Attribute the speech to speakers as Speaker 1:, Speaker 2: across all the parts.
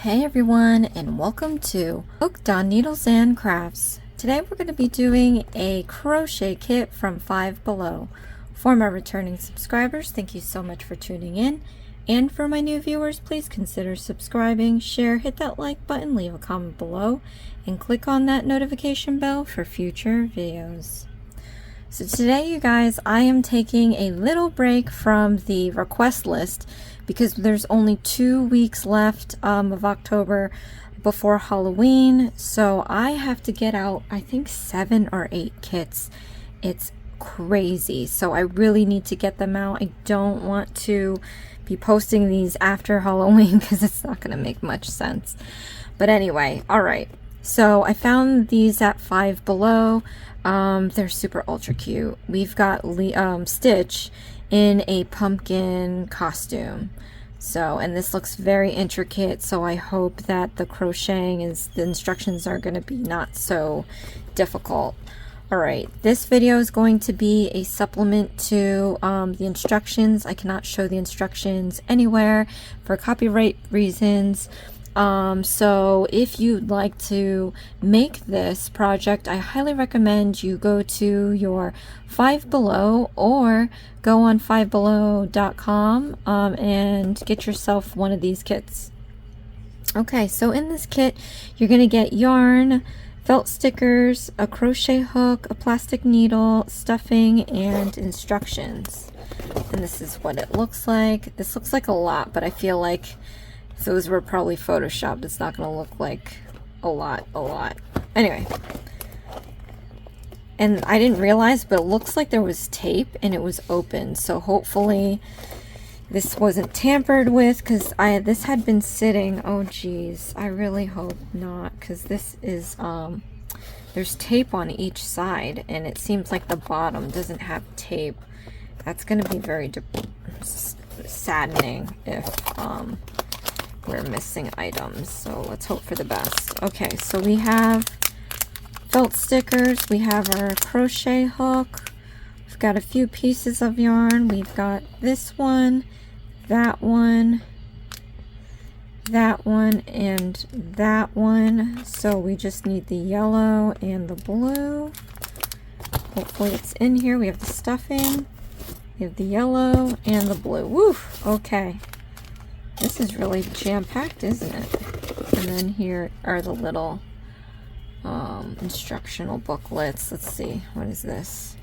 Speaker 1: Hey everyone, and welcome to Hooked on Needles and Crafts. Today we're going to be doing a crochet kit from Five Below. For my returning subscribers, thank you so much for tuning in. And for my new viewers, please consider subscribing, share, hit that like button, leave a comment below, and click on that notification bell for future videos. So today, you guys, I am taking a little break from the request list because there's only 2 weeks left of October before Halloween. So I have to get out, I think 7 or 8 kits. It's crazy. So I really need to get them out. I don't want to be posting these after Halloween because it's not going to make much sense. But anyway, all right. So I found these at Five Below. They're super ultra cute. We've got Stitch in a pumpkin costume. So, and this looks very intricate, so I hope that the crocheting the instructions are going to be not so difficult. Alright, this video is going to be a supplement to the instructions. I cannot show the instructions anywhere for copyright reasons. So if you'd like to make this project, I highly recommend you go to your Five Below or go on fivebelow.com and get yourself one of these kits. Okay, so in this kit, you're going to get yarn, felt stickers, a crochet hook, a plastic needle, stuffing, and instructions. And this is what it looks like. This looks like a lot, but I feel like if those were probably photoshopped, it's not going to look like a lot. Anyway. And I didn't realize, but it looks like there was tape and it was open. So hopefully this wasn't tampered with because this had been sitting. Oh geez, I really hope not, because this is there's tape on each side and it seems like the bottom doesn't have tape. That's going to be very saddening if we're missing items. So let's hope for the best. Okay, so we have felt stickers, we have our crochet hook, we've got a few pieces of yarn, we've got this one, that one, and that one. So we just need the yellow and the blue. Hopefully it's in here. We have the stuffing, we have the yellow and the blue. Woof! Okay. This is really jam-packed, isn't it? And then here are the little instructional booklets. Let's see, what is this?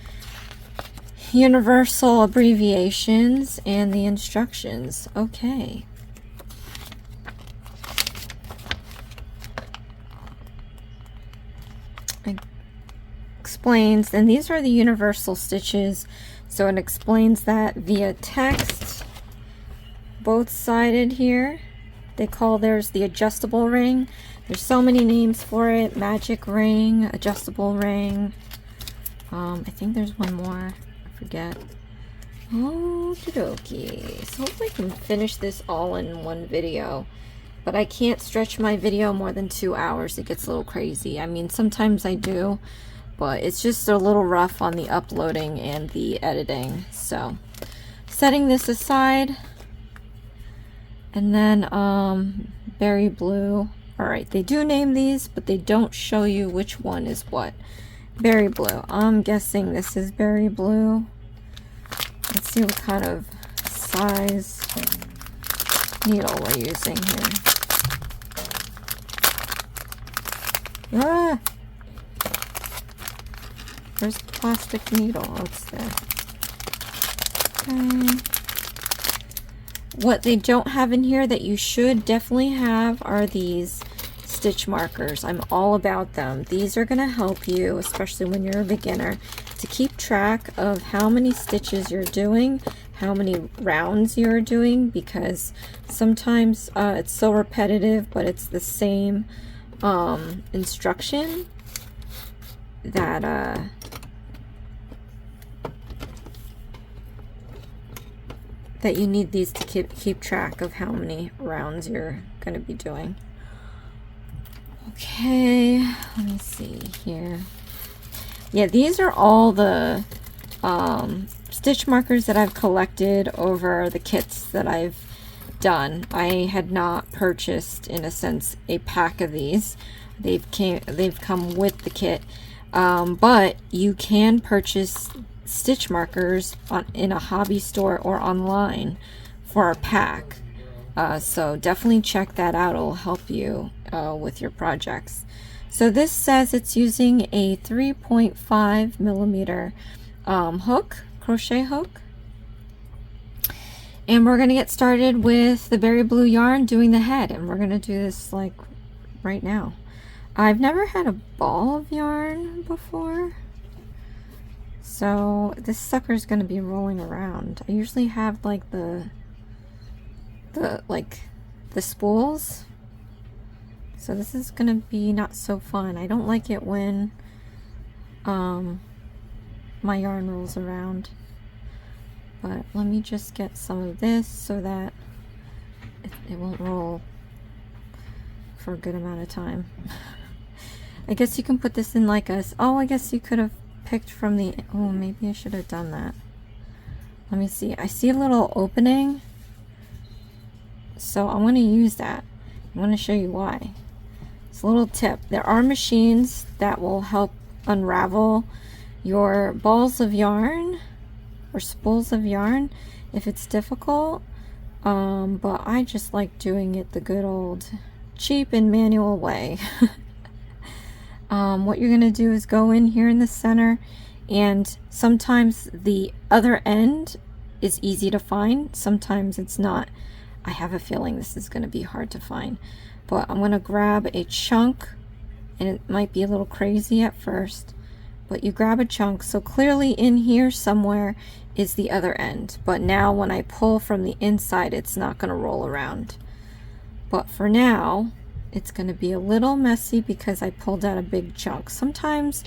Speaker 1: Universal abbreviations and the instructions. Okay. It explains, and these are the universal stitches, so it explains that via text. Both sided here. They call theirs the adjustable ring. There's so many names for it. Magic ring, adjustable ring. I think there's one more. I forget. Okie dokie. So hopefully I can finish this all in one video. But I can't stretch my video more than 2 hours. It gets a little crazy. I mean, sometimes I do, but it's just a little rough on the uploading and the editing. So, setting this aside. And then berry blue. Alright, they do name these, but they don't show you which one is what. Berry blue. I'm guessing this is berry blue. Let's see what kind of size needle we're using here. Ah! Where's the plastic needle? Oh, it's there. Okay. What they don't have in here that you should definitely have are these stitch markers. I'm all about them. These are going to help you, especially when you're a beginner, to keep track of how many stitches you're doing, how many rounds you're doing, because sometimes it's so repetitive, but it's the same instruction that that you need these to keep track of how many rounds you're going to be doing. Okay, let me see here. Yeah, these are all the stitch markers that I've collected over the kits that I've done. I had not purchased, in a sense, a pack of these. They've come with the kit, but you can purchase stitch markers in a hobby store or online for a pack. So definitely check that out. It'll help you with your projects. So this says it's using a 3.5 millimeter hook, crochet hook. And we're going to get started with the berry blue yarn doing the head. And we're going to do this like right now. I've never had a ball of yarn before, so this sucker is going to be rolling around. I usually have like the spools, so this is going to be not so fun. I don't like it when my yarn rolls around. But let me just get some of this so that it won't roll for a good amount of time. I guess you can put this in like a, oh, I guess you could have picked from the, oh, maybe I should have done that. Let me see. I see a little opening, so I'm going to use that. I'm going to show you why. It's a little tip. There are machines that will help unravel your balls of yarn or spools of yarn if it's difficult, but I just like doing it the good old cheap and manual way. What you're gonna do is go in here in the center, and sometimes the other end is easy to find, sometimes it's not. I have a feeling this is going to be hard to find, but I'm going to grab a chunk, and it might be a little crazy at first, but you grab a chunk. So clearly in here somewhere is the other end, but now when I pull from the inside, it's not going to roll around. But for now, it's going to be a little messy because I pulled out a big chunk. Sometimes,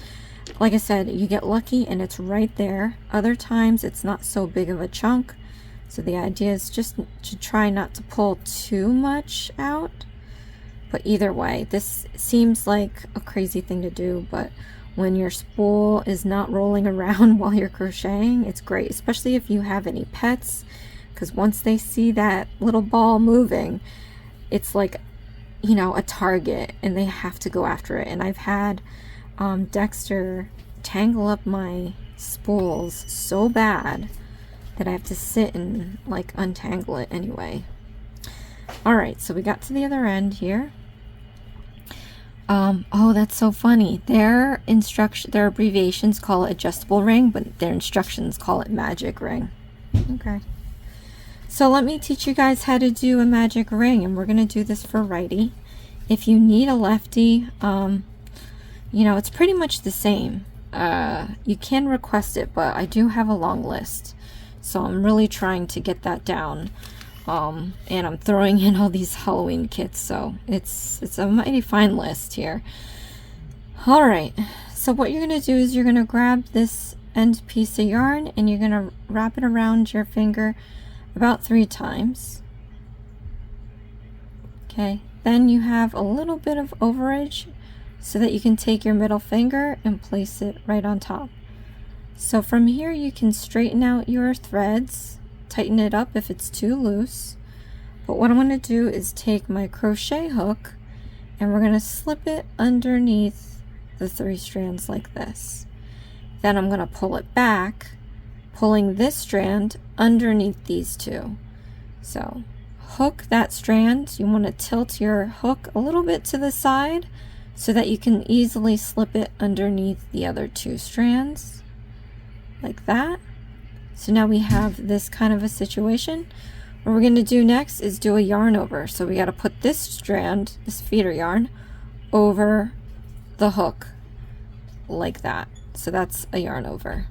Speaker 1: like I said, you get lucky and it's right there. Other times it's not so big of a chunk. So the idea is just to try not to pull too much out. But either way, this seems like a crazy thing to do, but when your spool is not rolling around while you're crocheting, it's great, especially if you have any pets, because once they see that little ball moving, it's like, you know, a target, and they have to go after it. And I've had Dexter tangle up my spools so bad that I have to sit and like untangle it anyway. All right, so we got to the other end here. Oh, that's so funny. Their abbreviations call it adjustable ring, but their instructions call it magic ring. Okay. So let me teach you guys how to do a magic ring, and we're going to do this for righty. If you need a lefty, you know, it's pretty much the same. You can request it, but I do have a long list, so I'm really trying to get that down. And I'm throwing in all these Halloween kits, so it's a mighty fine list here. All right, so what you're going to do is you're going to grab this end piece of yarn and you're going to wrap it around your finger about 3 times. Okay, then you have a little bit of overage so that you can take your middle finger and place it right on top. So from here you can straighten out your threads, tighten it up if it's too loose. But what I'm going to do is take my crochet hook and we're going to slip it underneath the 3 strands like this. Then I'm going to pull it back, pulling this strand underneath these 2. So hook that strand. You want to tilt your hook a little bit to the side so that you can easily slip it underneath the other 2 strands like that. So now we have this kind of a situation. What we're going to do next is do a yarn over. So we got to put this strand, this feeder yarn, over the hook like that. So that's a yarn over.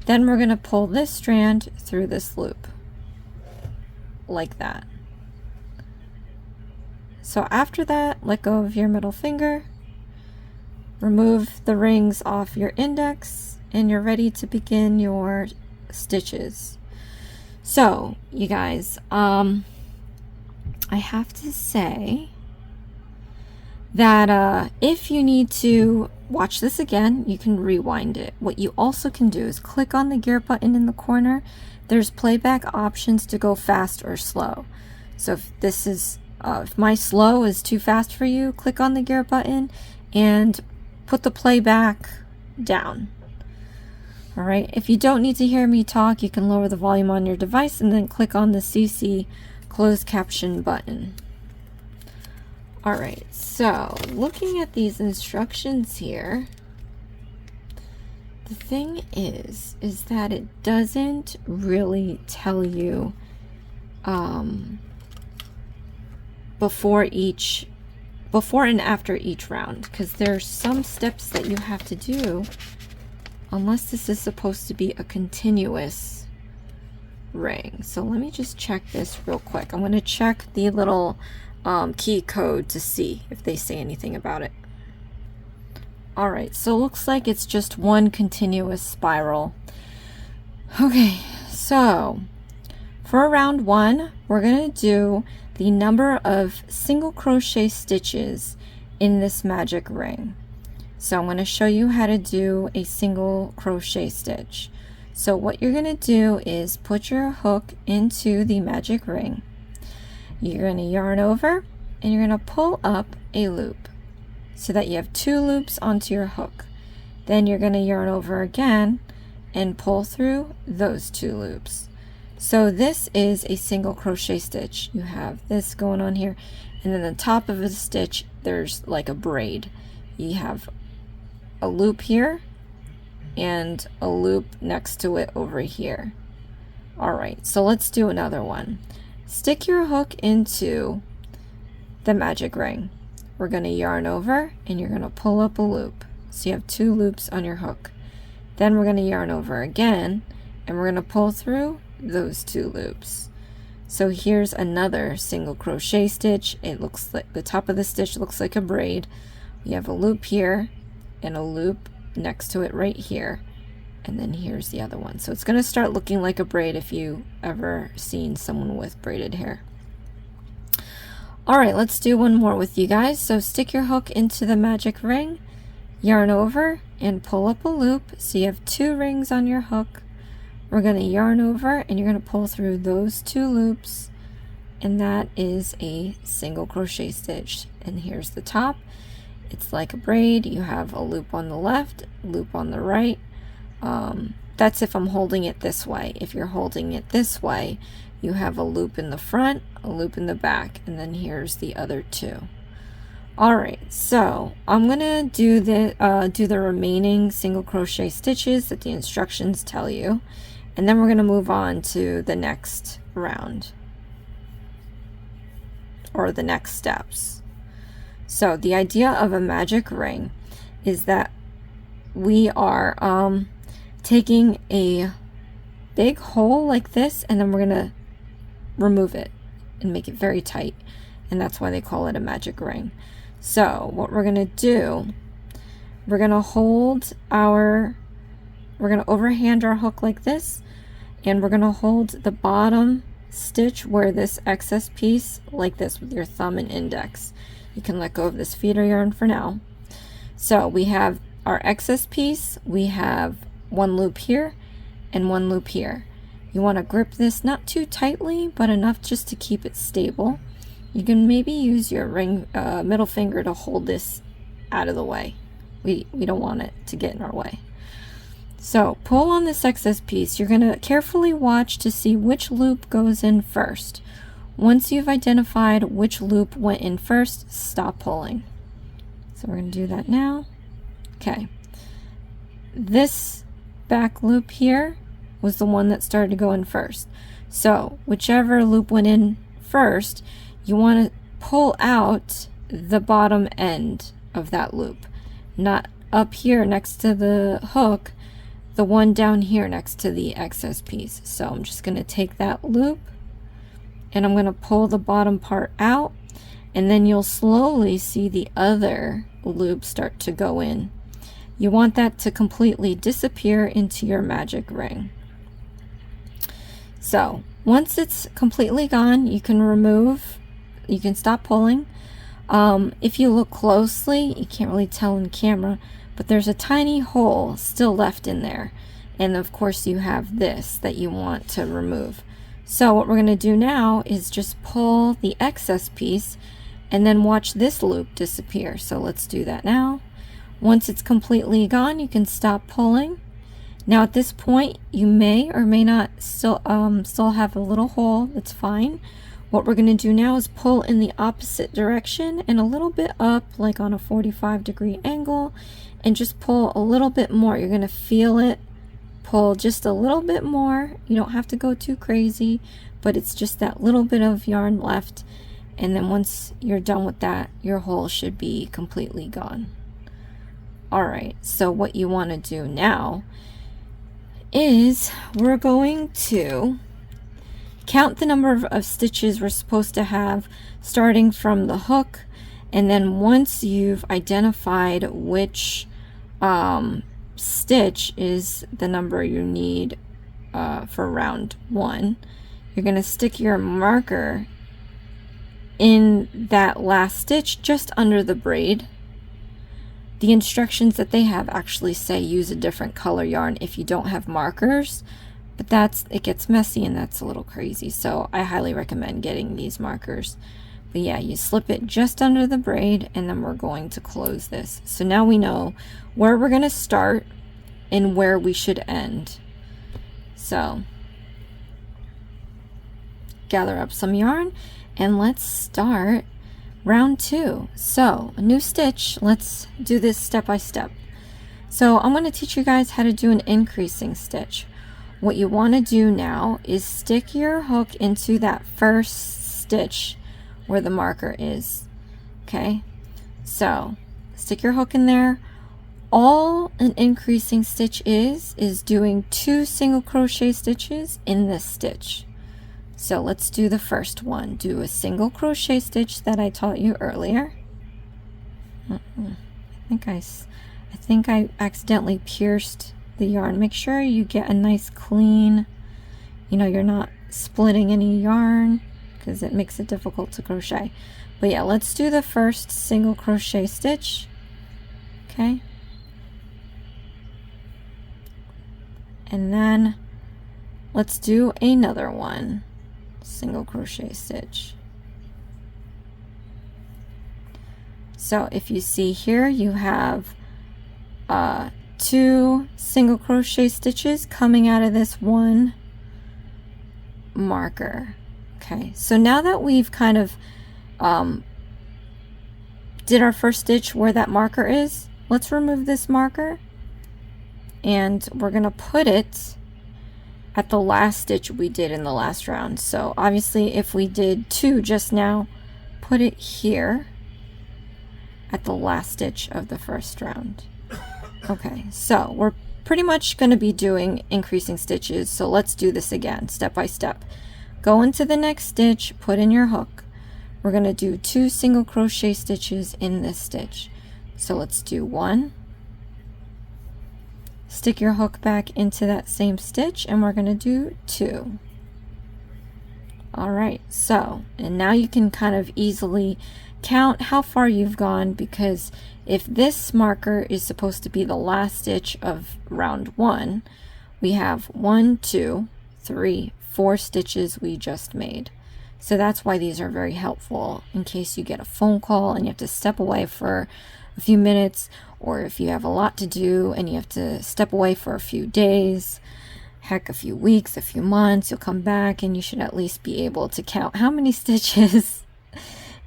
Speaker 1: Then we're going to pull this strand through this loop like that. So after that, let go of your middle finger, remove the rings off your index, and you're ready to begin your stitches. So you guys, I have to say that if you need to watch this again, you can rewind it. What you also can do is click on the gear button in the corner. There's playback options to go fast or slow. So if this is, if my slow is too fast for you, click on the gear button and put the playback down. All right, if you don't need to hear me talk, you can lower the volume on your device and then click on the CC closed caption button. All right, so looking at these instructions here, the thing is that it doesn't really tell you before and after each round, because there's some steps that you have to do unless this is supposed to be a continuous ring. So let me just check this real quick. I'm going to check the little key code to see if they say anything about it. Alright, so it looks like it's just one continuous spiral. Okay, so for round 1, we're going to do the number of single crochet stitches in this magic ring. So I'm going to show you how to do a single crochet stitch. So what you're going to do is put your hook into the magic ring. You're going to yarn over and you're going to pull up a loop so that you have 2 loops onto your hook. Then you're going to yarn over again and pull through those 2 loops. So this is a single crochet stitch. You have this going on here, and then the top of the stitch there's like a braid. You have a loop here and a loop next to it over here. Alright, so let's do another one. Stick your hook into the magic ring. We're going to yarn over and you're going to pull up a loop. So you have 2 loops on your hook. Then we're going to yarn over again and we're going to pull through those 2 loops. So here's another single crochet stitch. It looks like the top of the stitch looks like a braid. We have a loop here and a loop next to it right here, and then here's the other one. So it's going to start looking like a braid if you ever seen someone with braided hair. Alright, let's do one more with you guys. So stick your hook into the magic ring, yarn over and pull up a loop so you have 2 rings on your hook. We're going to yarn over and you're going to pull through those 2 loops, and that is a single crochet stitch. And here's the top. It's like a braid. You have a loop on the left, loop on the right. That's if I'm holding it this way. If you're holding it this way, you have a loop in the front, a loop in the back, and then here's the other 2. Alright, so I'm gonna do the remaining single crochet stitches that the instructions tell you, and then we're gonna move on to the next round or the next steps. So the idea of a magic ring is that we are taking a big hole like this, and then we're gonna remove it and make it very tight, and that's why they call it a magic ring. So what we're gonna do, we're gonna overhand our hook like this, and we're gonna hold the bottom stitch where this excess piece like this with your thumb and index. You can let go of this feeder yarn for now. So we have our excess piece, we have 1 loop here and 1 loop here. You want to grip this not too tightly, but enough just to keep it stable. You can maybe use your middle finger to hold this out of the way. We don't want it to get in our way. So pull on this excess piece. You're going to carefully watch to see which loop goes in first. Once you've identified which loop went in first, stop pulling. So we're going to do that now. Okay. This back loop here was the one that started to go in first. So whichever loop went in first, you want to pull out the bottom end of that loop. Not up here next to the hook, the one down here next to the excess piece. So I'm just going to take that loop and I'm going to pull the bottom part out, and then you'll slowly see the other loop start to go in. You want that to completely disappear into your magic ring. So once it's completely gone, you can stop pulling. If you look closely, you can't really tell in camera, but there's a tiny hole still left in there, and of course you have this that you want to remove. So what we're going to do now is just pull the excess piece and then watch this loop disappear. So let's do that now. Once it's completely gone, you can stop pulling. Now at this point, you may or may not still have a little hole. That's fine. What we're going to do now is pull in the opposite direction and a little bit up, like on a 45-degree angle, and just pull a little bit more. You're going to feel it. Pull just a little bit more. You don't have to go too crazy, but it's just that little bit of yarn left. And then once you're done with that, your hole should be completely gone. Alright, so what you want to do now is we're going to count the number of stitches we're supposed to have starting from the hook, and then once you've identified which stitch is the number you need for round 1, you're going to stick your marker in that last stitch just under the braid. The instructions that they have actually say use a different color yarn if you don't have markers, but it gets messy and that's a little crazy, so I highly recommend getting these markers. But yeah, you slip it just under the braid and then we're going to close this. So now we know where we're going to start and where we should end. So gather up some yarn and let's start round 2. So a new stitch, let's do this step by step. So I'm going to teach you guys how to do an increasing stitch. What you want to do now is stick your hook into that first stitch where the marker is. Okay, so stick your hook in there. All an increasing stitch is doing 2 single crochet stitches in this stitch. So let's do the first one. Do a single crochet stitch that I taught you earlier. I think I accidentally pierced the yarn. Make sure you get a nice clean, you're not splitting any yarn because it makes it difficult to crochet. But yeah, let's do the first single crochet stitch. Okay, and then let's do another one, single crochet stitch. So if you see here, you have 2 single crochet stitches coming out of this one marker. Okay, so now that we've kind of did our first stitch where that marker is, let's remove this marker and we're gonna put it at the last stitch we did in the last round. So obviously if we did 2 just now, put it here at the last stitch of the first round. Okay, so we're pretty much going to be doing increasing stitches, so let's do this again step by step. Go into the next stitch, put in your hook. We're going to do 2 single crochet stitches in this stitch. So let's do 1, stick your hook back into that same stitch, and we're going to do 2. Alright, so, and now you can kind of easily count how far you've gone, because if this marker is supposed to be the last stitch of round 1, we have 1, 2, 3, 4 stitches we just made. So that's why these are very helpful in case you get a phone call and you have to step away for a few minutes, or if you have a lot to do and you have to step away for a few days, heck, a few weeks, a few months. You'll come back and you should at least be able to count how many stitches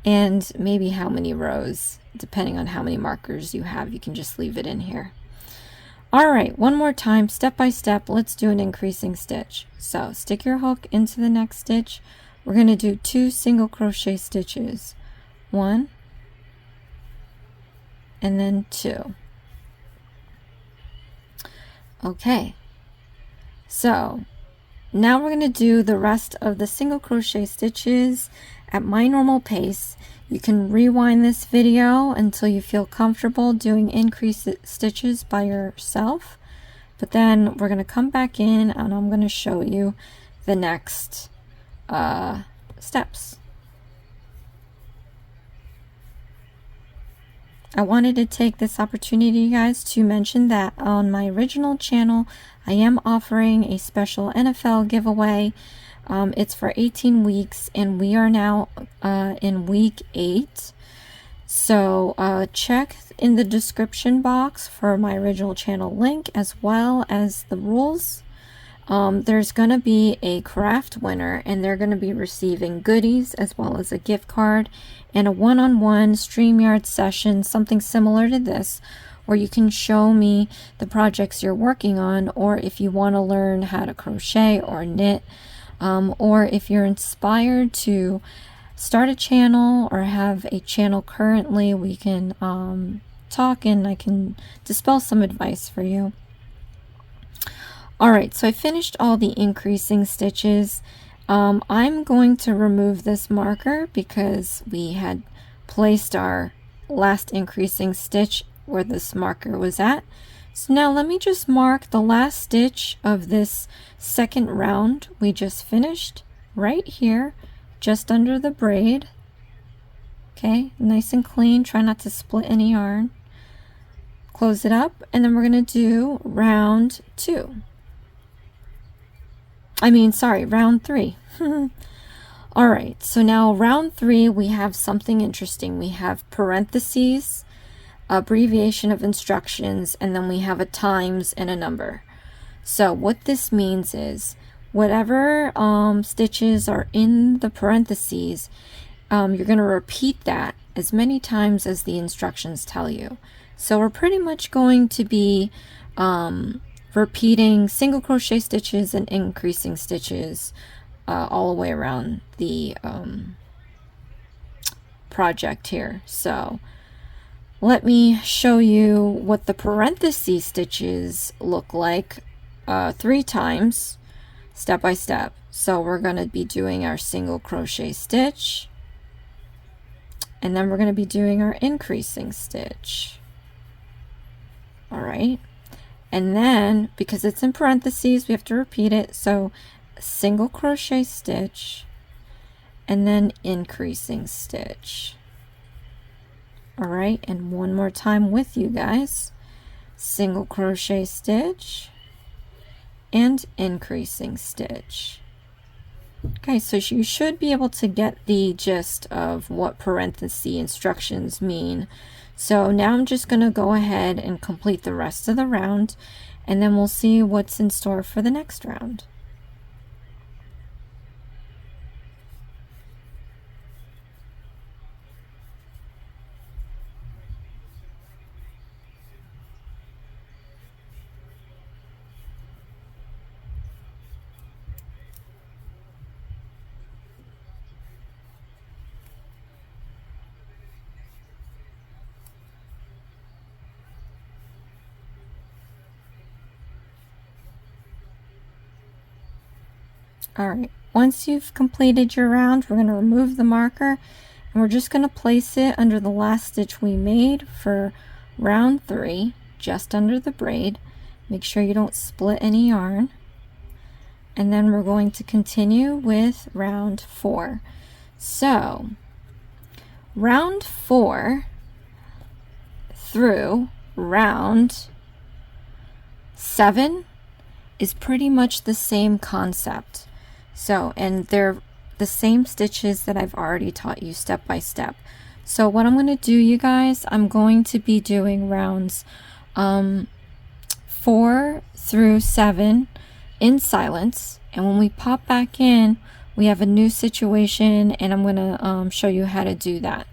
Speaker 1: and maybe how many rows, depending on how many markers you have. You can just leave it in here. Alright, one more time, step by step, let's do an increasing stitch. So stick your hook into the next stitch. We're going to do 2 single crochet stitches. 1 and then 2. Okay, so now we're going to do the rest of the single crochet stitches at my normal pace. You can rewind this video until you feel comfortable doing increased stitches by yourself, but then we're going to come back in and I'm going to show you the next steps. I wanted to take this opportunity, guys, to mention that on my original channel I am offering a special NFL giveaway It's for 18 weeks, and we are now in week 8. So check in the description box for my original channel link as well as the rules. There's going to be a craft winner, and they're going to be receiving goodies as well as a gift card and a one-on-one StreamYard session, something similar to this, where you can show me the projects you're working on, or if you want to learn how to crochet or knit, or if you're inspired to start a channel or have a channel currently, we can talk and I can dispel some advice for you. Alright, so I finished all the increasing stitches. I'm going to remove this marker because we had placed our last increasing stitch where this marker was at. So now let me just mark the last stitch of this second round we just finished right here, just under the braid. Okay, nice and clean. Try not to split any yarn. Close it up, and then we're going to do round 2. Round 3. All right, so now round 3, we have something interesting. We have parentheses, abbreviation of instructions, and then we have a times and a number. So what this means is whatever stitches are in the parentheses, you're going to repeat that as many times as the instructions tell you. So we're pretty much going to be repeating single crochet stitches and increasing stitches all the way around the project here. So let me show you what the parenthesis stitches look like 3 times, step by step. So we're going to be doing our single crochet stitch, and then we're going to be doing our increasing stitch. All right, and then because it's in parentheses, we have to repeat it. So single crochet stitch and then increasing stitch. All right, and one more time with you guys. Single crochet stitch and increasing stitch. Okay, so you should be able to get the gist of what parenthesis instructions mean. So now I'm just going to go ahead and complete the rest of the round, and then we'll see what's in store for the next round. Alright, once you've completed your round, we're going to remove the marker, and we're just going to place it under the last stitch we made for round 3, just under the braid. Make sure you don't split any yarn. And then we're going to continue with round 4. So round 4 through round 7 is pretty much the same concept. So, and they're the same stitches that I've already taught you step by step. So what I'm going to do, you guys, I'm going to be doing rounds 4 through 7 in silence, and when we pop back in, we have a new situation, and I'm going to show you how to do that.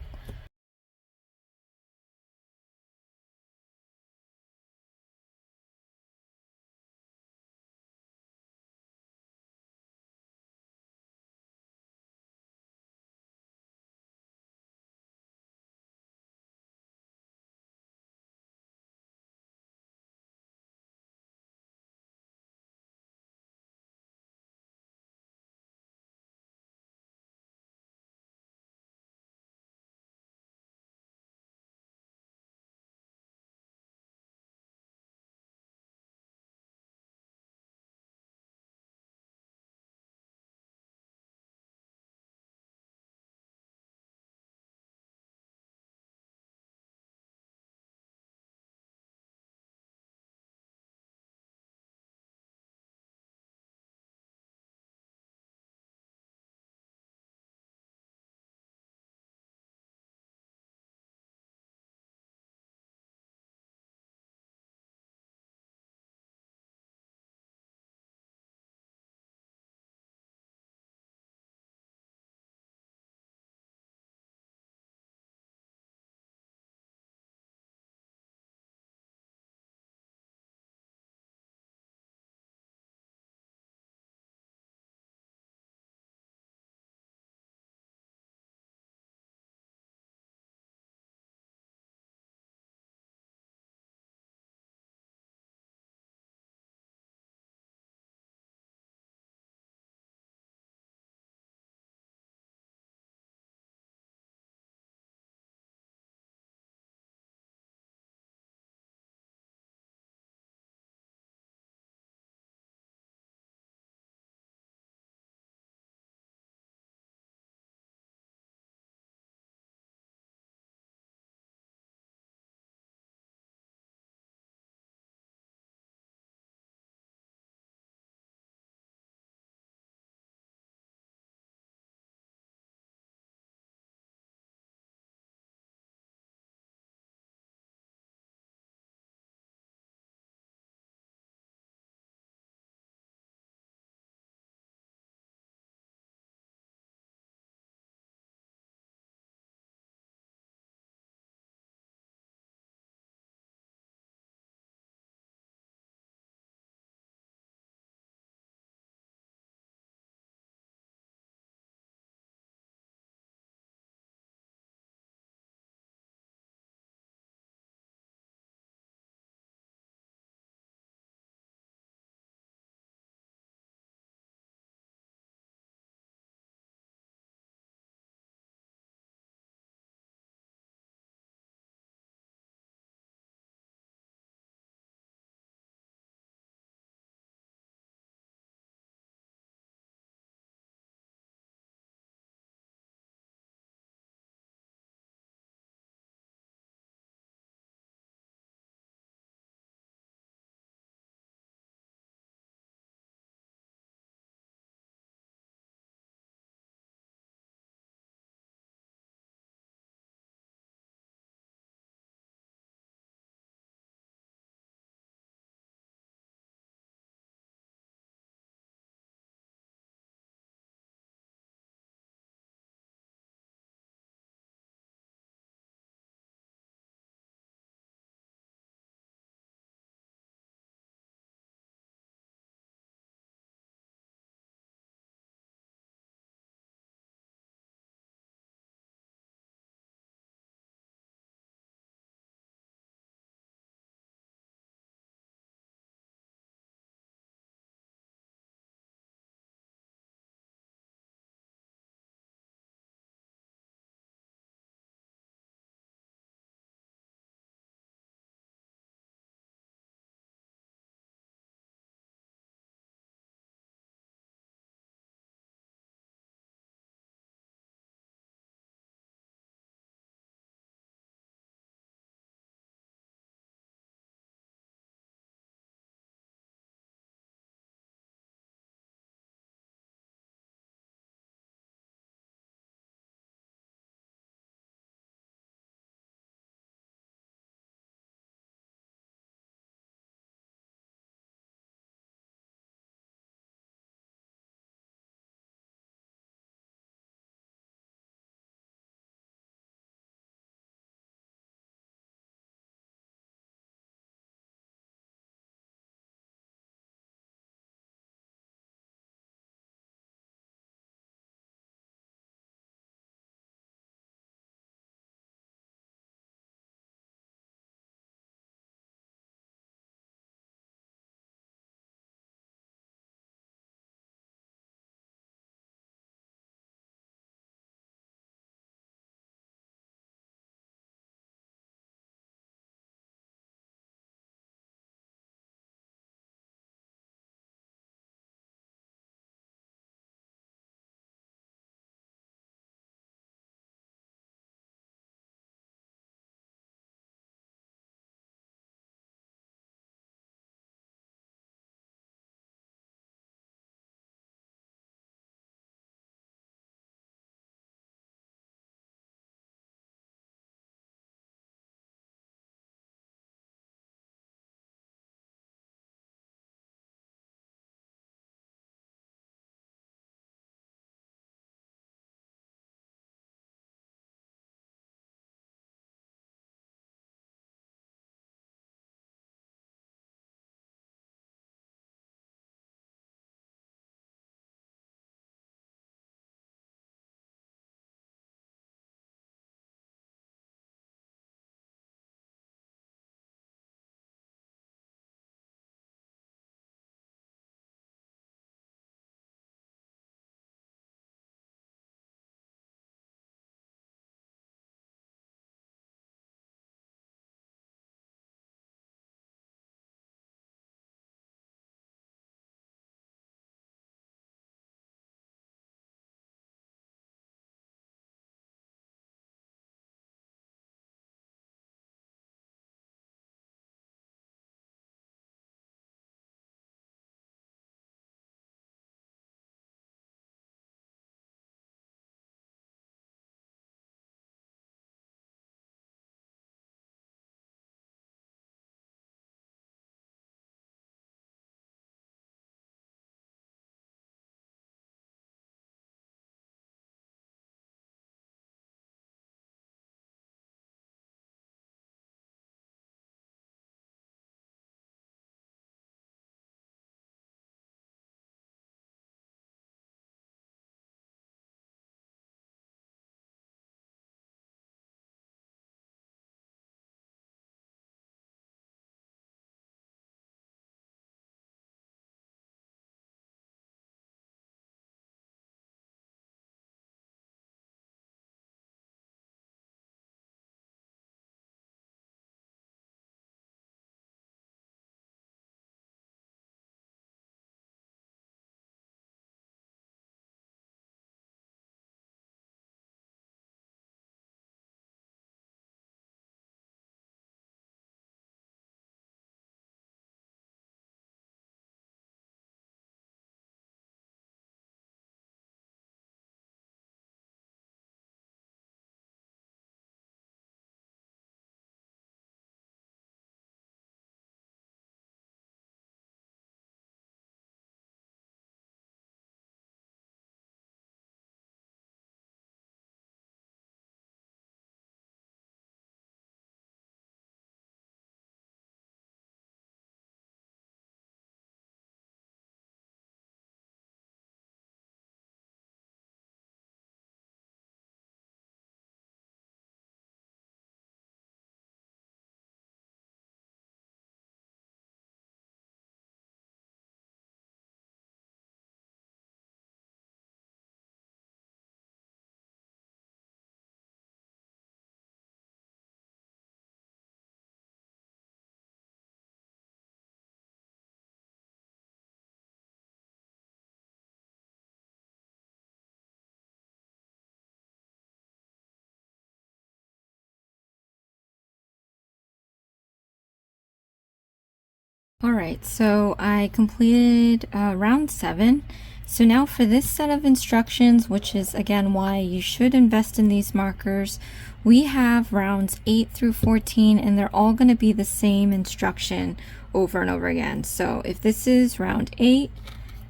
Speaker 1: Alright, so I completed round 7. So now for this set of instructions, which is again why you should invest in these markers, we have rounds 8 through 14, and they're all going to be the same instruction over and over again. So if this is round 8,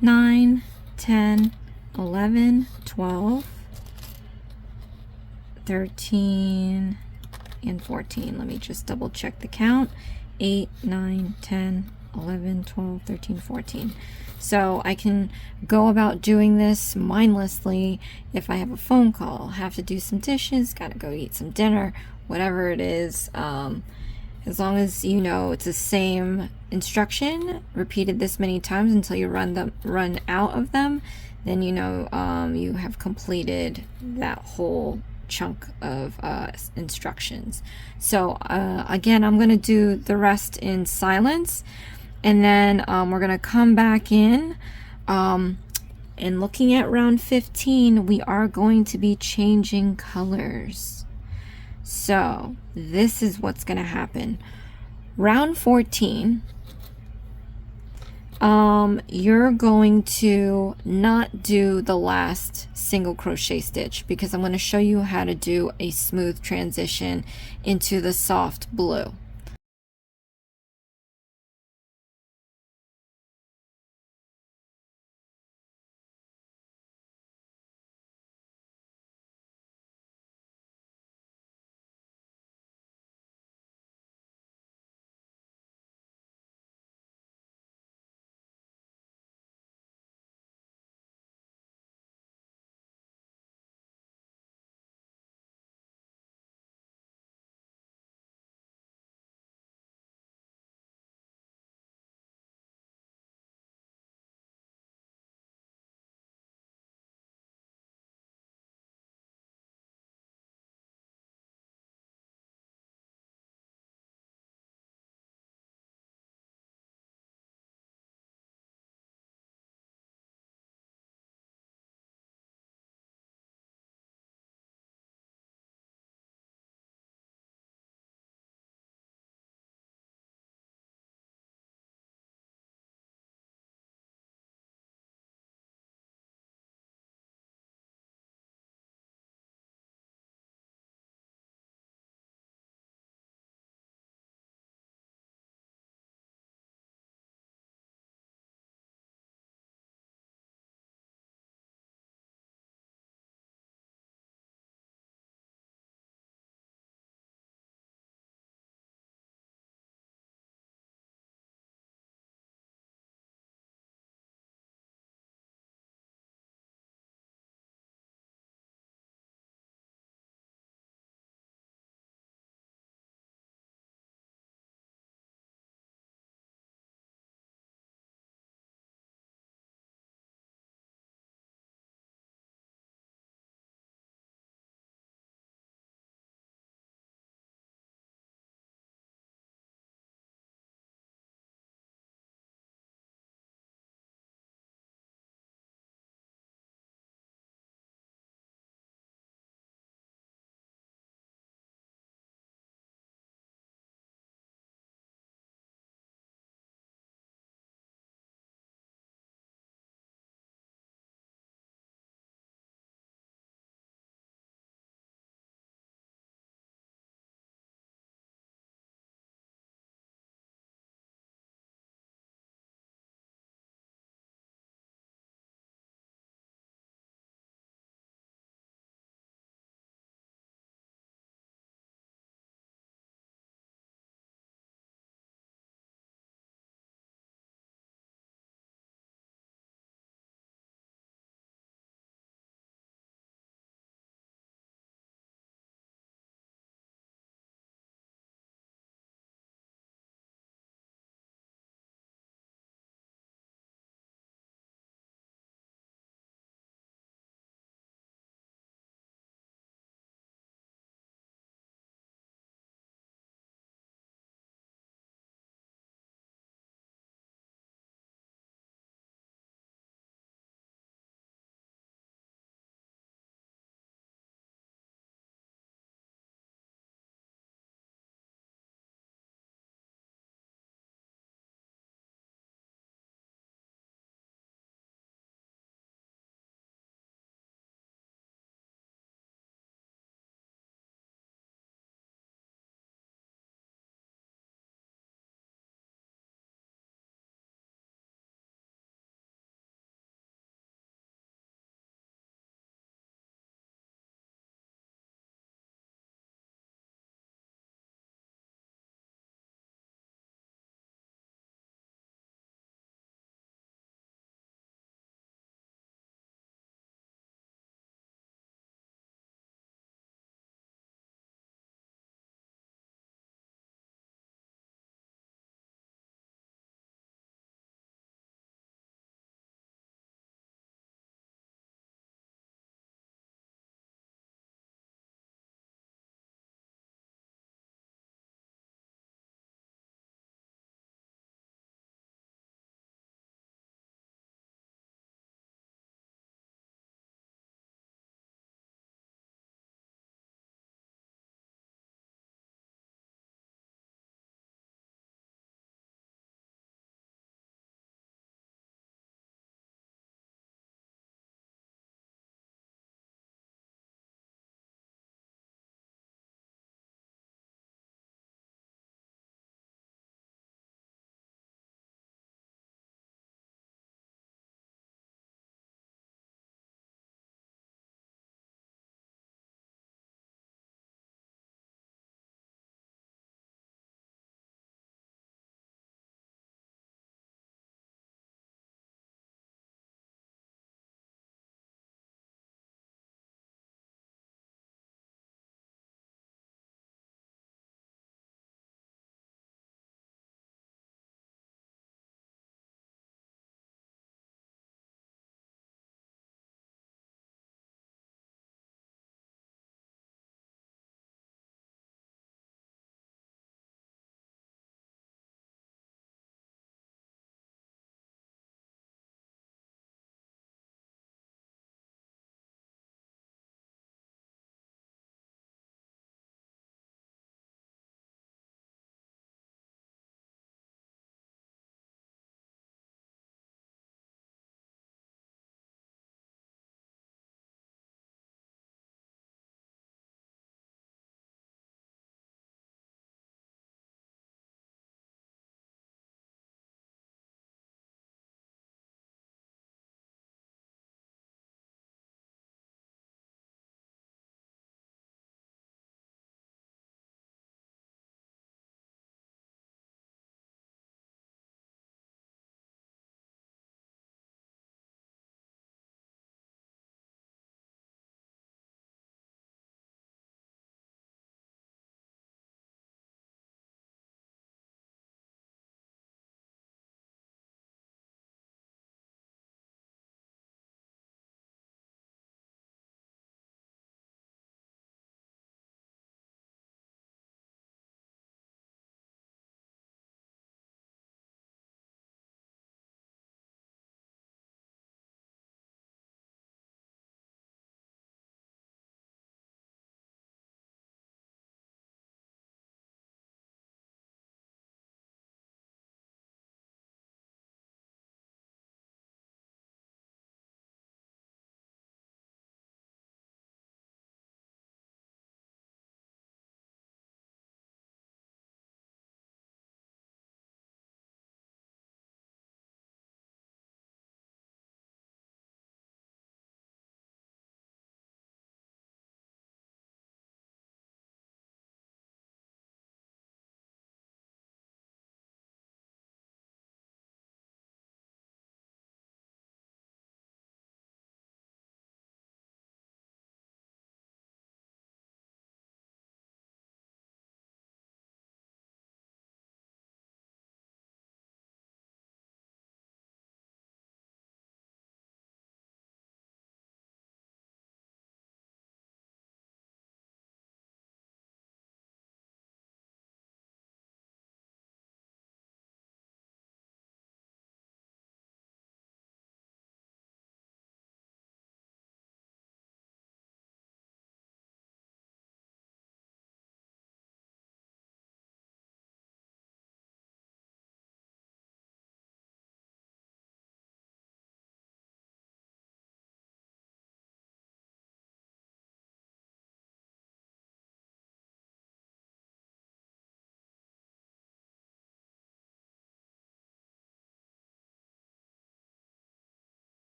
Speaker 1: 9, 10, 11, 12, 13, and 14. Let me just double check the count. 8, 9, 10, 11, 12, 13, 14. So I can go about doing this mindlessly if I have a phone call, have to do some dishes, gotta go eat some dinner, whatever it is. As long as you know it's the same instruction, repeated this many times until you run out of them, then you know you have completed that whole chunk of instructions. So again, I'm going to do the rest in silence, and then we're going to come back in and looking at round 15, we are going to be changing colors. So this is what's going to happen. Round 14, you're going to not do the last single crochet stitch because I'm going to show you how to do a smooth transition into the soft blue.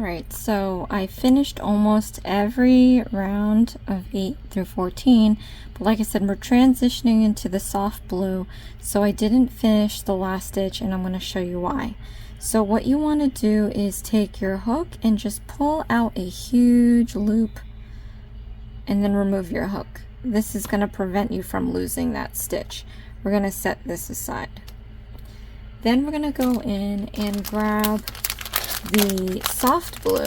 Speaker 1: Alright, so I finished almost every round of 8 through 14, but like I said, we're transitioning into the soft blue, so I didn't finish the last stitch, and I'm going to show you why. So what you want to do is take your hook and just pull out a huge loop and then remove your hook. This is going to prevent you from losing that stitch. We're going to set this aside. Then we're going to go in and grab the soft blue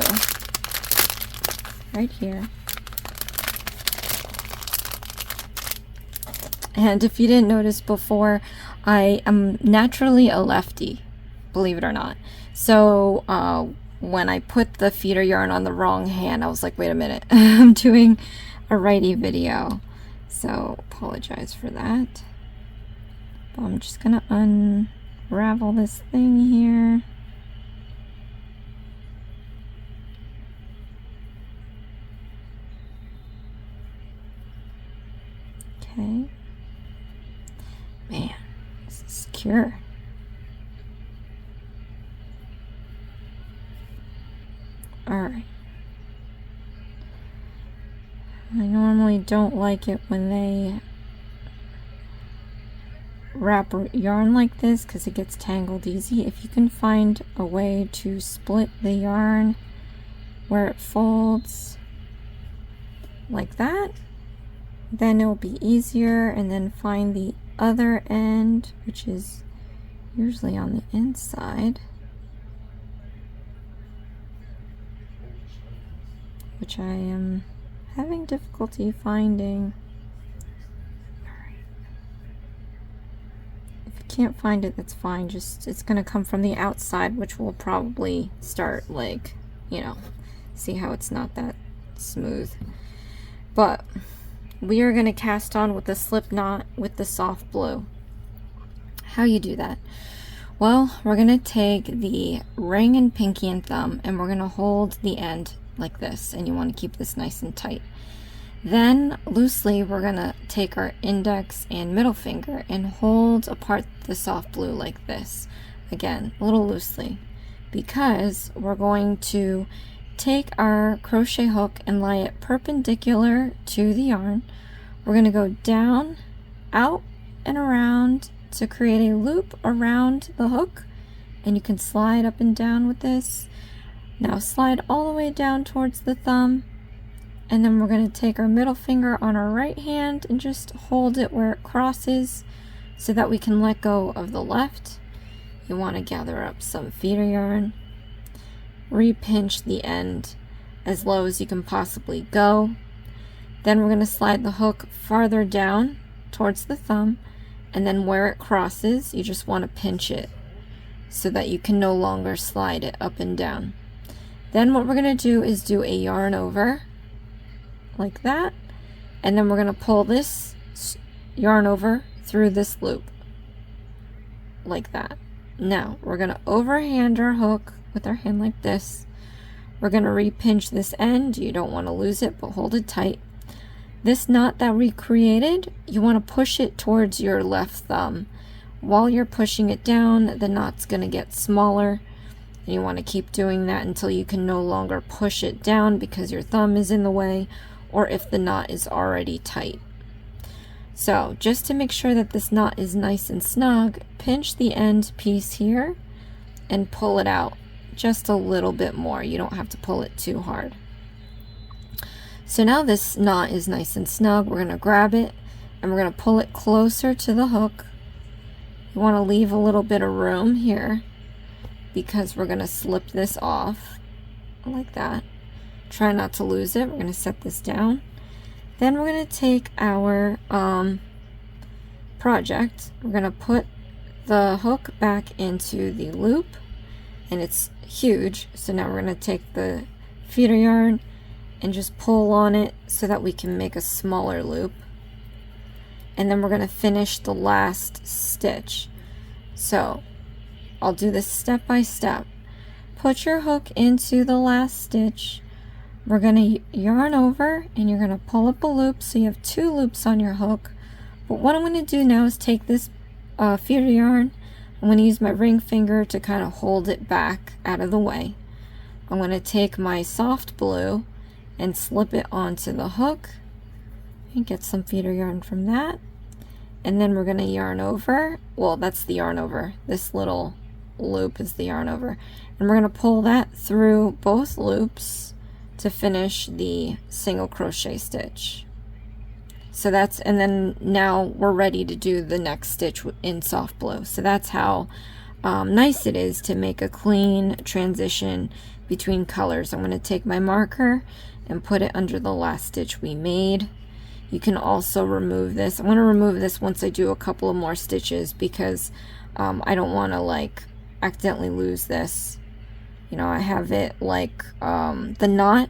Speaker 1: right here. And if you didn't notice before, I am naturally a lefty, believe it or not. So when I put the feeder yarn on the wrong hand, I was like, wait a minute, I'm doing a righty video. So apologize for that. But I'm just gonna unravel this thing here. Okay. Man, this is secure. Alright. I normally don't like it when they wrap yarn like this because it gets tangled easy. If you can find a way to split the yarn where it folds like that, then it'll be easier, and then find the other end, which is usually on the inside, which I am having difficulty finding. If you can't find it, that's fine. Just, it's going to come from the outside, which will probably start, like, you know, see how it's not that smooth. But we are going to cast on with the slip knot with the soft blue. How you do that? Well, we're going to take the ring and pinky and thumb, and we're going to hold the end like this, and you want to keep this nice and tight. Then loosely we're going to take our index and middle finger and hold apart the soft blue like this. Again, a little loosely, because we're going to take our crochet hook and lie it perpendicular to the yarn. We're going to go down, out, and around to create a loop around the hook, and you can slide up and down with this. Now slide all the way down towards the thumb, and then we're going to take our middle finger on our right hand and just hold it where it crosses so that we can let go of the left. You want to gather up some feeder yarn, re-pinch the end as low as you can possibly go. Then we're going to slide the hook farther down towards the thumb, and then where it crosses, you just want to pinch it so that you can no longer slide it up and down. Then what we're going to do is do a yarn over like that, and then we're going to pull this yarn over through this loop like that. Now we're going to overhand our hook with our hand like this. We're going to re-pinch this end. You don't want to lose it, but hold it tight. This knot that we created, you want to push it towards your left thumb. While you're pushing it down, the knot's going to get smaller, and you want to keep doing that until you can no longer push it down because your thumb is in the way, or if the knot is already tight. So just to make sure that this knot is nice and snug, pinch the end piece here and pull it out just a little bit more. You don't have to pull it too hard. So now this knot is nice and snug. We're going to grab it and we're going to pull it closer to the hook. You want to leave a little bit of room here because we're going to slip this off like that. Try not to lose it. We're going to set this down. Then we're going to take our project. We're going to put the hook back into the loop, and it's huge. So now we're going to take the feeder yarn and just pull on it so that we can make a smaller loop. And then we're going to finish the last stitch. So I'll do this step by step. Put your hook into the last stitch. We're going to yarn over and you're going to pull up a loop so you have 2 loops on your hook. But what I'm going to do now is take this feeder yarn. I'm going to use my ring finger to kind of hold it back out of the way. I'm going to take my soft blue and slip it onto the hook and get some feeder yarn from that. And then we're going to yarn over. Well, that's the yarn over. This little loop is the yarn over. And we're going to pull that through both loops to finish the single crochet stitch. So that's, and then now we're ready to do the next stitch in soft blue. So that's how nice it is to make a clean transition between colors. I'm going to take my marker and put it under the last stitch we made. You can also remove this. I'm going to remove this once I do a couple of more stitches because I don't want to like accidentally lose this. You know, I have it like the knot.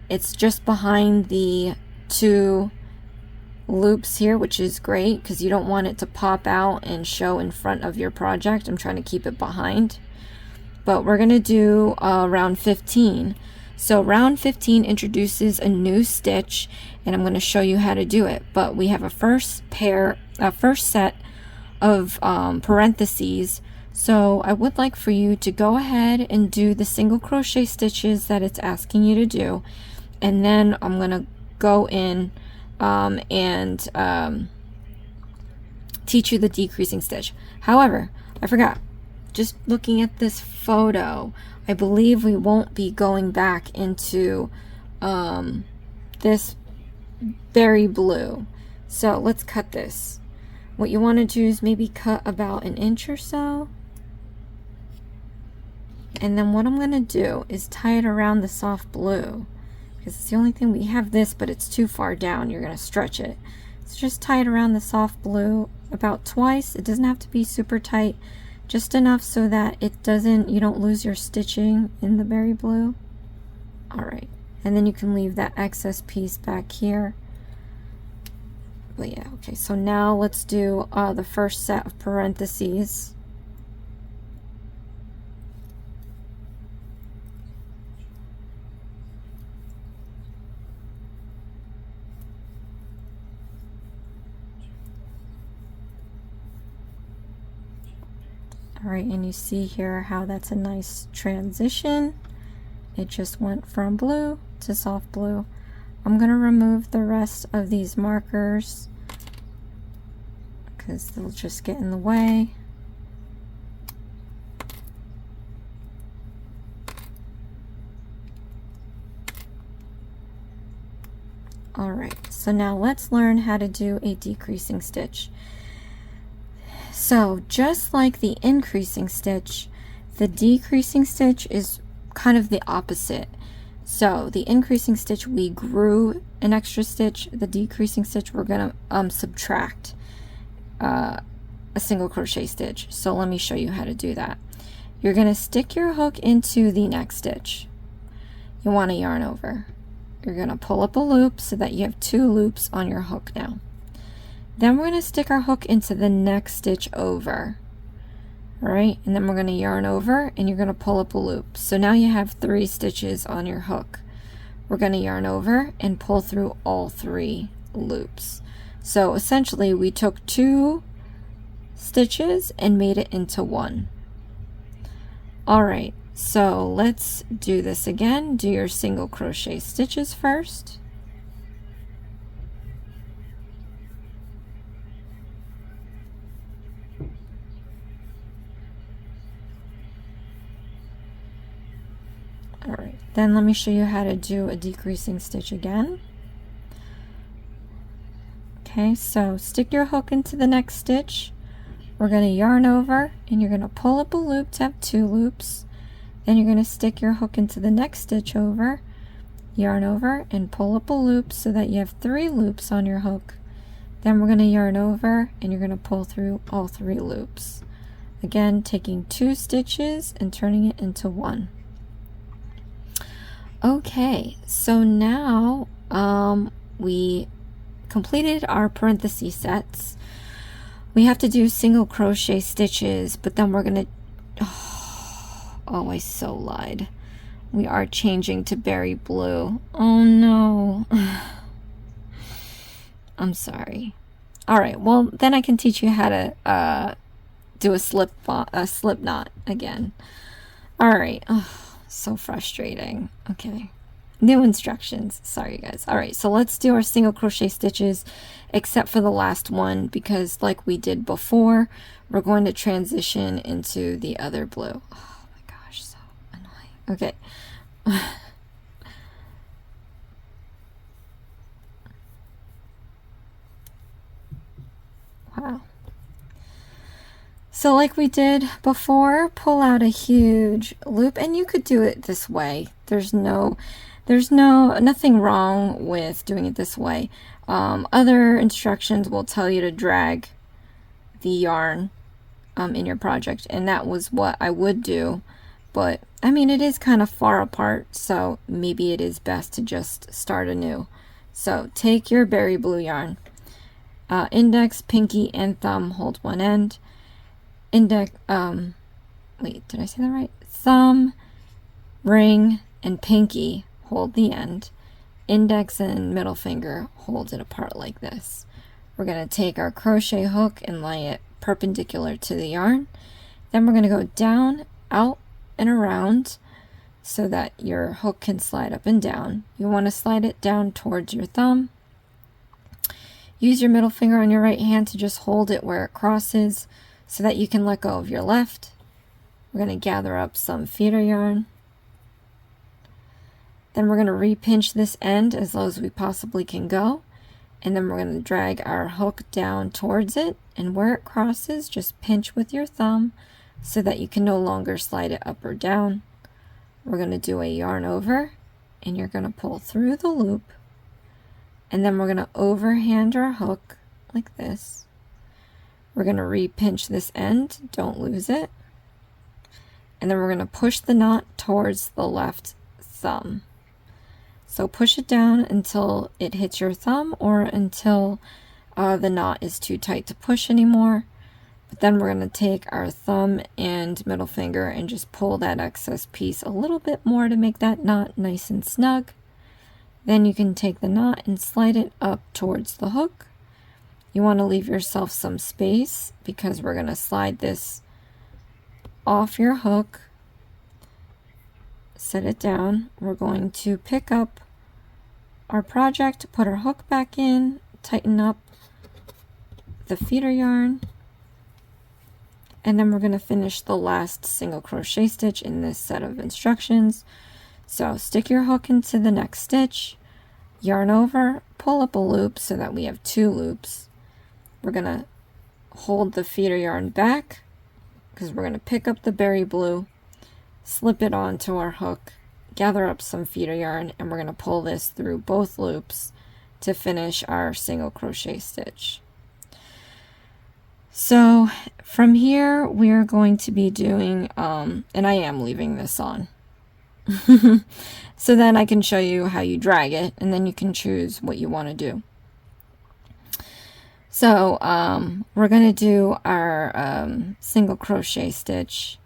Speaker 1: It's just behind the two loops here, which is great because you don't want it to pop out and show in front of your project. I'm trying to keep it behind. But we're going to do round 15. So round 15 introduces a new stitch, and I'm going to show you how to do it. But we have a first set of parentheses. So I would like for you to go ahead and do the single crochet stitches that it's asking you to do, and then I'm going to go in and teach you the decreasing stitch. However, I forgot. Just looking at this photo, I believe we won't be going back into this berry blue. So let's cut this. What you want to do is maybe cut about 1 inch or so. And then what I'm going to do is tie it around the soft blue. Because it's the only thing we have this, but it's too far down. You're going to stretch it. So just tie it around the soft blue about twice. It doesn't have to be super tight. Just enough so that it doesn't, you don't lose your stitching in the berry blue. Alright, and then you can leave that excess piece back here. But yeah, okay, so now let's do the first set of parentheses. Alright, and you see here how that's a nice transition. It just went from blue to soft blue. I'm going to remove the rest of these markers because they'll just get in the way. Alright, so now let's learn how to do a decreasing stitch. So just like the increasing stitch, the decreasing stitch is kind of the opposite. So the increasing stitch, we grew an extra stitch. The decreasing stitch, we're going to subtract a single crochet stitch. So let me show you how to do that. You're going to stick your hook into the next stitch. You want to yarn over. You're going to pull up a loop so that you have 2 loops on your hook now. Then we're going to stick our hook into the next stitch over. Alright, and then we're going to yarn over and you're going to pull up a loop. So now you have 3 stitches on your hook. We're going to yarn over and pull through all 3 loops. So essentially we took 2 stitches and made it into 1. Alright, so let's do this again. Do your single crochet stitches first. Alright, then let me show you how to do a decreasing stitch again. Okay, so stick your hook into the next stitch. We're going to yarn over and you're going to pull up a loop to have 2 loops. Then you're going to stick your hook into the next stitch over, yarn over and pull up a loop so that you have 3 loops on your hook. Then we're going to yarn over and you're going to pull through all 3 loops. Again, taking 2 stitches and turning it into 1. Okay, so now we completed our parenthesis sets. We have to do single crochet stitches, but then we're gonna, oh, I so lied. We are changing to berry blue. Oh no. I'm sorry. Alright, well then I can teach you how to do a slip knot again. Alright. So frustrating. Okay. New instructions. Sorry, guys. All right, so let's do our single crochet stitches, except for the last one, because like we did before, we're going to transition into the other blue. Oh my gosh, so annoying. Okay. Wow. So like we did before, pull out a huge loop, and you could do it this way. There's nothing wrong with doing it this way. Other instructions will tell you to drag the yarn in your project, and that was what I would do, but I mean it is kind of far apart, so maybe it is best to just start anew. So take your berry blue yarn, index, pinky, and thumb hold one end. Index, wait, did I say that right? Thumb, ring, and pinky hold the end. Index and middle finger hold it apart like this. We're going to take our crochet hook and lay it perpendicular to the yarn. Then we're going to go down, out, and around so that your hook can slide up and down. You want to slide it down towards your thumb. Use your middle finger on your right hand to just hold it where it crosses so that you can let go of your left. We're going to gather up some feeder yarn. Then we're going to repinch this end as low as we possibly can go. And then we're going to drag our hook down towards it. And where it crosses, just pinch with your thumb so that you can no longer slide it up or down. We're going to do a yarn over. And you're going to pull through the loop. And then we're going to overhand our hook like this. We're going to repinch this end, don't lose it. And then we're going to push the knot towards the left thumb. So push it down until it hits your thumb or until the knot is too tight to push anymore. But then we're going to take our thumb and middle finger and just pull that excess piece a little bit more to make that knot nice and snug. Then you can take the knot and slide it up towards the hook. You want to leave yourself some space because we're going to slide this off your hook, set it down. We're going to pick up our project, put our hook back in, tighten up the feeder yarn, and then we're going to finish the last single crochet stitch in this set of instructions. So stick your hook into the next stitch, yarn over, pull up a loop so that we have 2 loops. We're going to hold the feeder yarn back because we're going to pick up the berry blue, slip it onto our hook, gather up some feeder yarn, and we're going to pull this through both loops to finish our single crochet stitch. So from here we're going to be doing, and I am leaving this on, so then I can show you how you drag it, and then you can choose what you want to do. So we're going to do our single crochet stitch,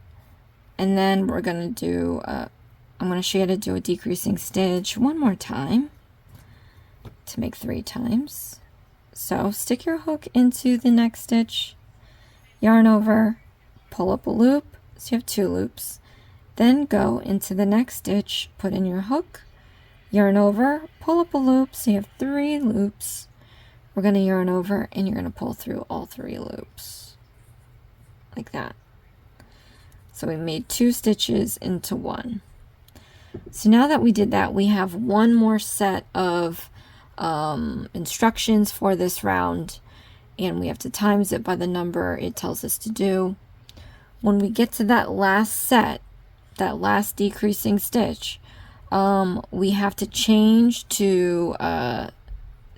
Speaker 1: and then we're going to do, I'm going to show you how to do a decreasing stitch one more time to make 3 times. So stick your hook into the next stitch, yarn over, pull up a loop, so you have 2 loops, then go into the next stitch, put in your hook, yarn over, pull up a loop, so you have 3 loops. We're going to yarn over and you're going to pull through all 3 loops like that. So we made 2 stitches into 1. So now that we did that, we have one more set of instructions for this round, and we have to times it by the number it tells us to do. When we get to that last set, that last decreasing stitch, we have to change to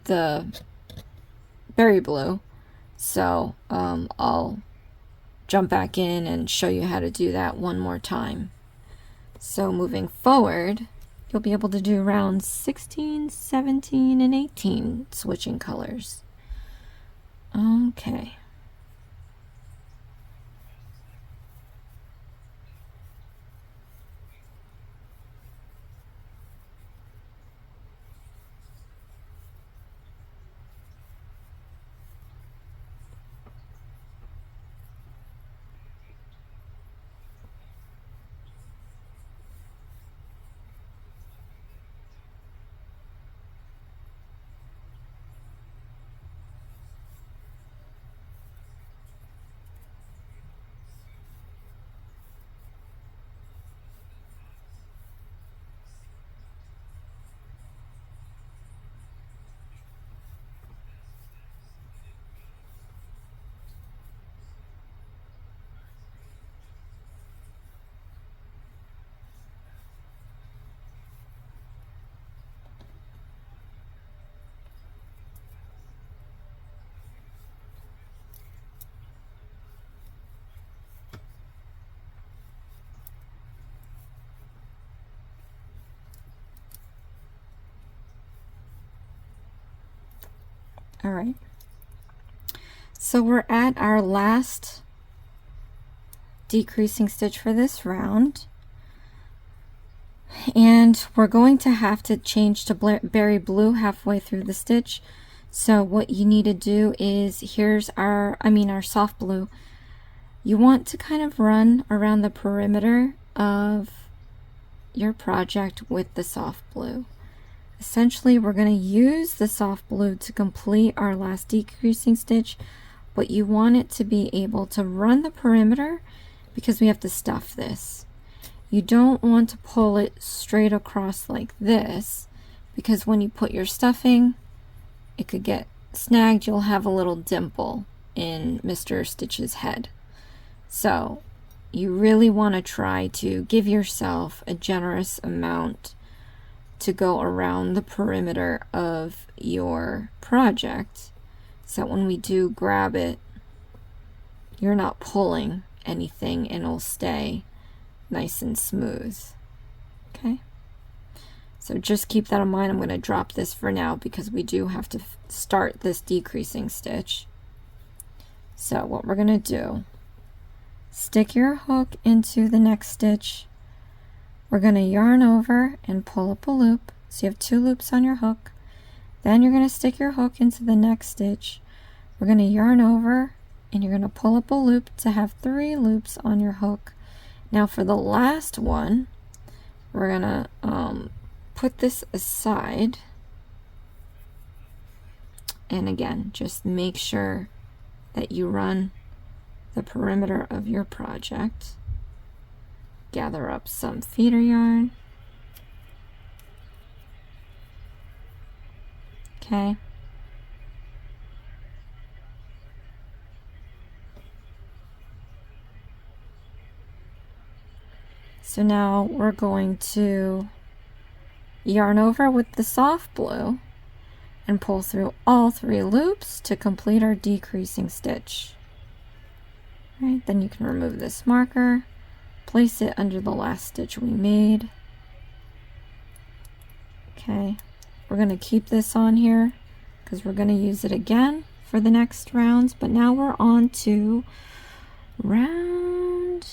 Speaker 1: the berry blue. So I'll jump back in and show you how to do that one more time. So moving forward, you'll be able to do rounds 16, 17, and 18 switching colors. Okay. All right. So we're at our last decreasing stitch for this round. And we're going to have to change to berry blue halfway through the stitch. So what you need to do is, here's our soft blue. You want to kind of run around the perimeter of your project with the soft blue. Essentially, we're going to use the soft blue to complete our last decreasing stitch, but you want it to be able to run the perimeter because we have to stuff this. You don't want to pull it straight across like this, because when you put your stuffing, it could get snagged. You'll have a little dimple in Mr. Stitch's head. So you really want to try to give yourself a generous amount to go around the perimeter of your project, so that when we do grab it, you're not pulling anything and it'll stay nice and smooth. Okay, so just keep that in mind. I'm going to drop this for now because we do have to start this decreasing stitch. So what we're going to do, stick your hook into the next stitch. We're going to yarn over and pull up a loop, so you have 2 loops on your hook. Then you're going to stick your hook into the next stitch. We're going to yarn over and you're going to pull up a loop to have 3 loops on your hook. Now for the last one, we're going to put this aside, and again, just make sure that you run the perimeter of your project. Gather up some feeder yarn. Okay. So now we're going to yarn over with the soft blue and pull through all 3 loops to complete our decreasing stitch. Right, then you can remove this marker, place it under the last stitch we made. Okay, we're going to keep this on here because we're going to use it again for the next rounds, but now we're on to round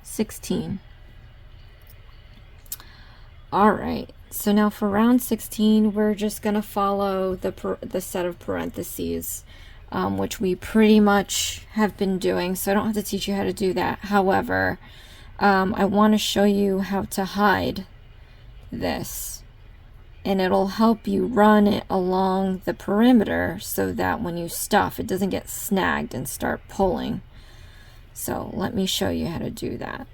Speaker 1: 16. All right, so now for round 16, we're just going to follow the set of parentheses, which we pretty much have been doing, so I don't have to teach you how to do that. However, I want to show you how to hide this, and it'll help you run it along the perimeter so that when you stuff, it doesn't get snagged and start pulling. So let me show you how to do that.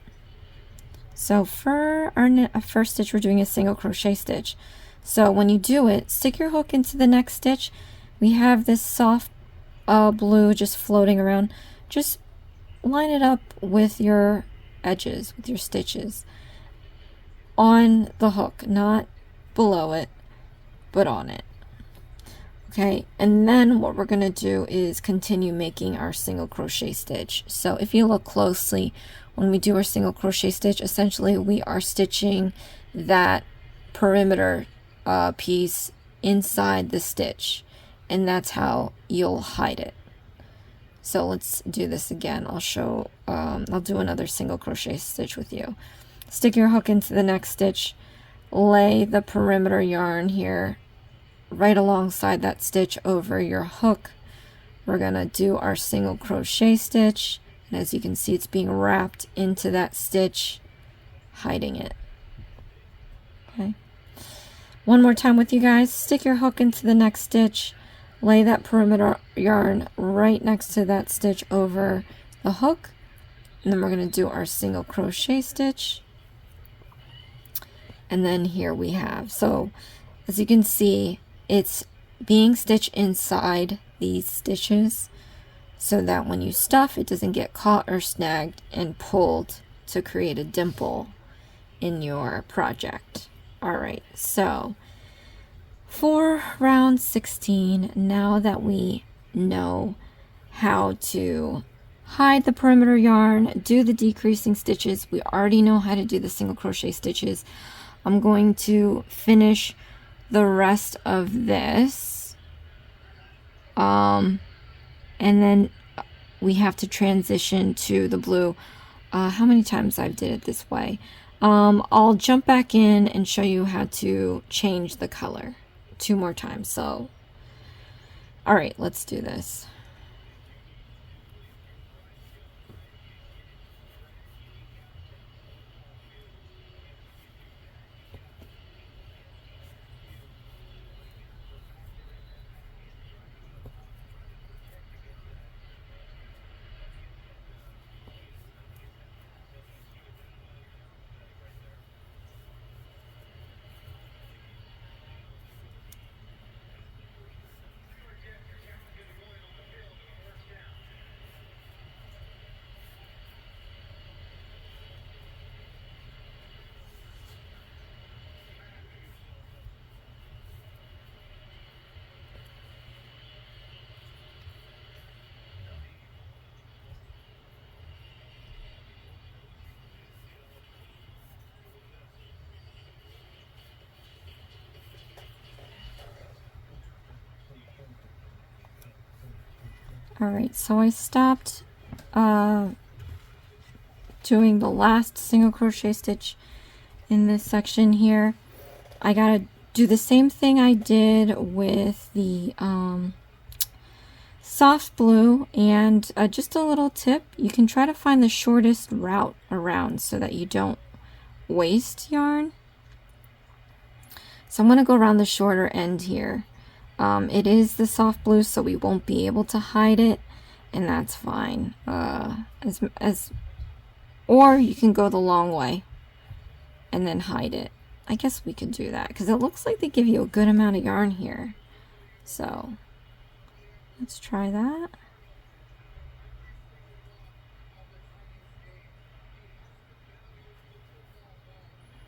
Speaker 1: So for our first stitch, we're doing a single crochet stitch. So when you do it, stick your hook into the next stitch. We have this soft blue just floating around. Just line it up with your edges, with your stitches on the hook, not below it, but on it. Okay, and then what we're going to do is continue making our single crochet stitch. So if you look closely, when we do our single crochet stitch, essentially we are stitching that perimeter piece inside the stitch, and that's how you'll hide it. So let's do this again. I'll do another single crochet stitch with you. Stick your hook into the next stitch, lay the perimeter yarn here right alongside that stitch over your hook. We're gonna do our single crochet stitch, and as you can see, it's being wrapped into that stitch, hiding it. Okay, one more time with you guys. Stick your hook into the next stitch, lay that perimeter yarn right next to that stitch over the hook, and then we're going to do our single crochet stitch. And then here we have, so as you can see, it's being stitched inside these stitches so that when you stuff, it doesn't get caught or snagged and pulled to create a dimple in your project. All right, so for round 16, now that we know how to hide the perimeter yarn, do the decreasing stitches, we already know how to do the single crochet stitches. I'm going to finish the rest of this and then we have to transition to the blue. How many times I've did it this way. I'll jump back in and show you how to change the color 2 more times. So, all right, let's do this. Alright, so I stopped doing the last single crochet stitch in this section here. I gotta do the same thing I did with the soft blue, and just a little tip, you can try to find the shortest route around so that you don't waste yarn. So I'm going to go around the shorter end here. It is the soft blue, so we won't be able to hide it, and that's fine. Or you can go the long way and then hide it. I guess we could do that because it looks like they give you a good amount of yarn here. So let's try that.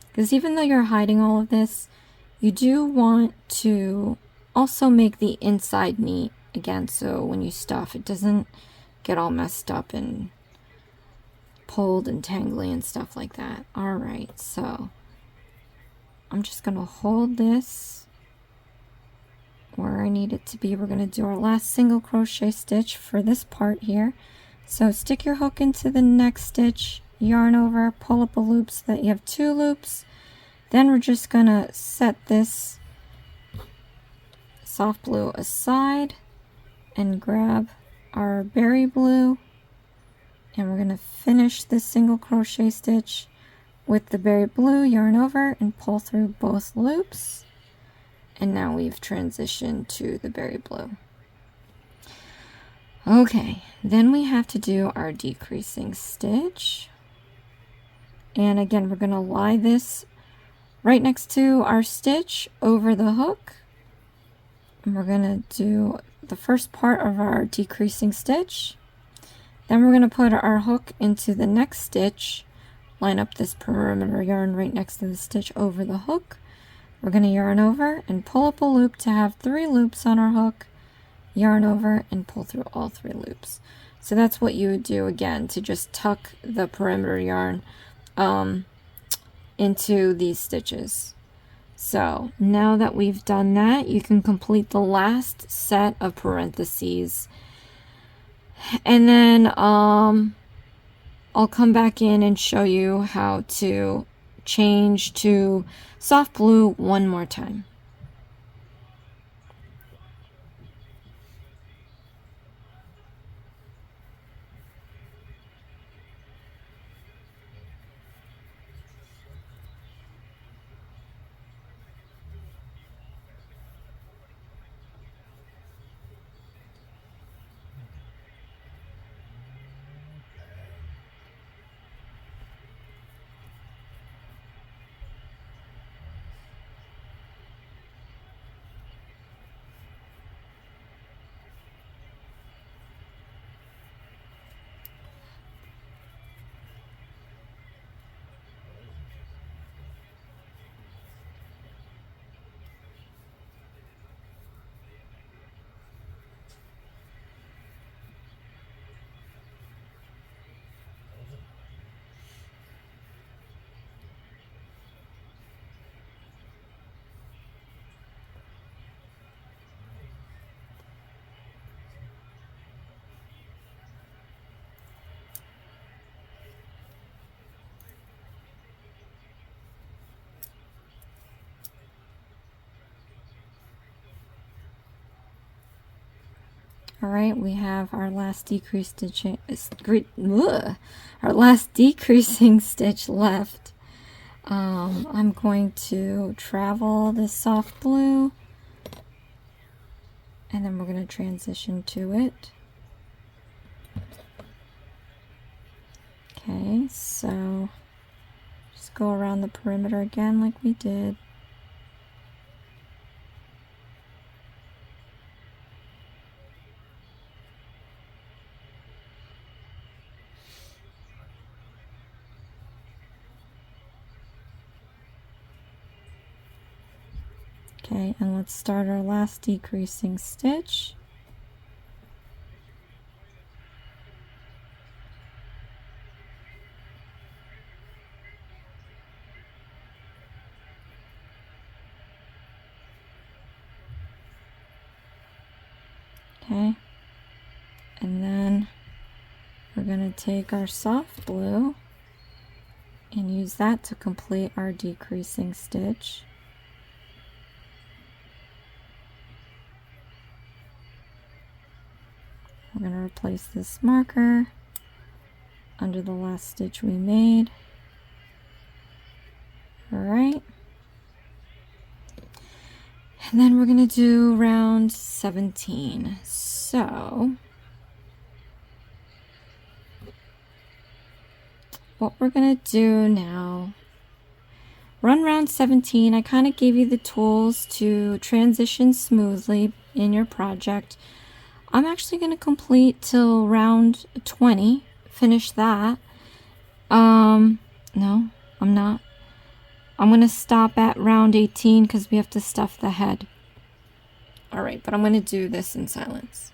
Speaker 1: Because even though you're hiding all of this, you do want to also make the inside neat again, so when you stuff, it doesn't get all messed up and pulled and tangly and stuff like that. Alright, so I'm just going to hold this where I need it to be. We're going to do our last single crochet stitch for this part here. So stick your hook into the next stitch, yarn over, pull up a loop so that you have 2 loops. Then we're just going to set this soft blue aside and grab our berry blue, and we're going to finish this single crochet stitch with the berry blue, yarn over and pull through both loops, and now we've transitioned to the berry blue. Okay, then we have to do our decreasing stitch, and again we're going to lie this right next to our stitch over the hook, and we're going to do the first part of our decreasing stitch. Then we're going to put our hook into the next stitch, line up this perimeter yarn right next to the stitch over the hook. We're going to yarn over and pull up a loop to have 3 loops on our hook, yarn over and pull through all 3 loops. So that's what you would do again to just tuck the perimeter yarn into these stitches. So now that we've done that, you can complete the last set of parentheses, and then I'll come back in and show you how to change to soft blue one more time. All right, we have our last our last decreasing stitch left. I'm going to travel this soft blue, and then we're going to transition to it. Okay, so just go around the perimeter again like we did. Okay, and let's start our last decreasing stitch. Okay, and then we're going to take our soft blue and use that to complete our decreasing stitch. We're going to replace this marker under the last stitch we made. All right. And then we're going to do round 17. So what we're going to do now, run round 17. I kind of gave you the tools to transition smoothly in your project. I'm actually going to complete till round 20, finish that. No, I'm not. I'm going to stop at round 18 because we have to stuff the head. All right, but I'm going to do this in silence.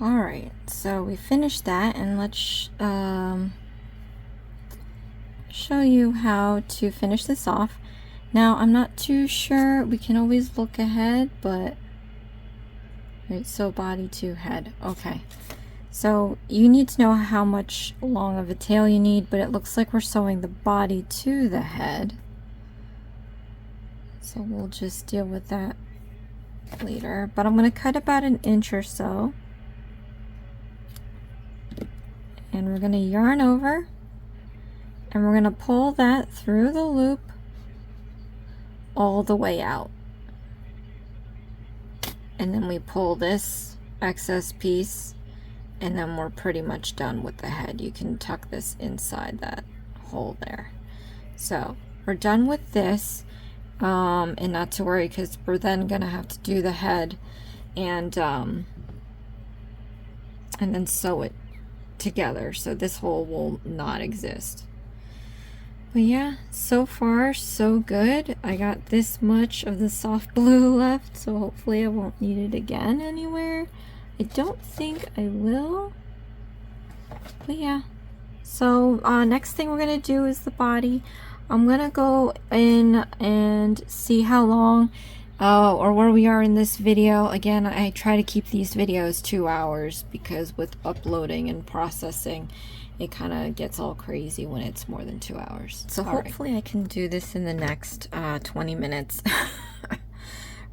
Speaker 1: Alright, so we finished that, and let's show you how to finish this off. Now, I'm not too sure, we can always look ahead, but right, so body to head. Okay, so you need to know how much long of a tail you need, but it looks like we're sewing the body to the head, so we'll just deal with that later. But I'm going to cut about 1 inch or so, and we're going to yarn over, and we're going to pull that through the loop all the way out, and then we pull this excess piece, and then we're pretty much done with the head. You can tuck this inside that hole there. So we're done with this, and not to worry, because we're then gonna have to do the head and then sew it together, so this hole will not exist. But yeah, so far so good. I got this much of the soft blue left, so hopefully I won't need it again anywhere. I don't think I will, but yeah. So next thing we're gonna do is the body. I'm gonna go in and see how long or where we are in this video. Again, I try to keep these videos 2 hours, because with uploading and processing, it kind of gets all crazy when it's more than 2 hours. So hopefully I can do this in the next 20 minutes.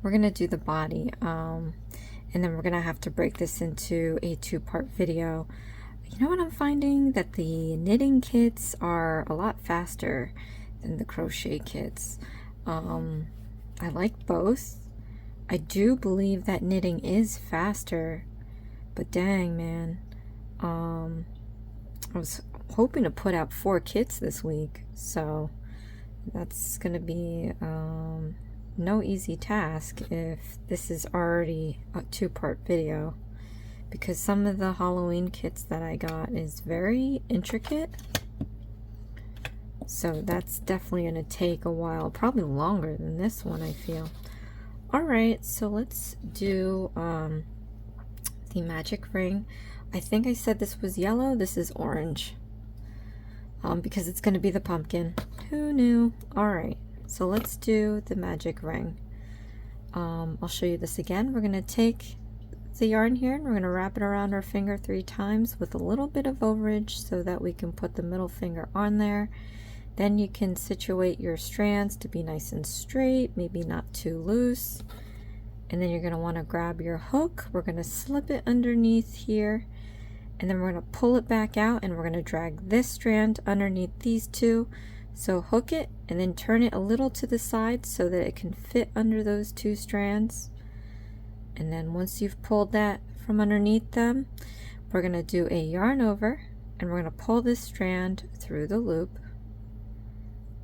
Speaker 1: We're gonna do the body, and then we're gonna have to break this into a 2-part video. You know what I'm finding? That the knitting kits are a lot faster than the crochet kits. I like both. I do believe that knitting is faster, but dang, man. I was hoping to put out 4 kits this week, so that's gonna be no easy task if this is already a 2-part video, because some of the Halloween kits that I got is very intricate, so that's definitely gonna take a while, probably longer than this one, I feel. Alright, so let's do the magic ring. I think I said this was yellow. This is orange, because it's going to be the pumpkin. Who knew? Alright, so let's do the magic ring. I'll show you this again. We're going to take the yarn here, and we're going to wrap it around our finger 3 times with a little bit of overage so that we can put the middle finger on there. Then you can situate your strands to be nice and straight, maybe not too loose. And then you're going to want to grab your hook. We're going to slip it underneath here, and then we're going to pull it back out, and we're going to drag this strand underneath these 2. So hook it and then turn it a little to the side so that it can fit under those 2 strands. And then once you've pulled that from underneath them, we're going to do a yarn over, and we're going to pull this strand through the loop,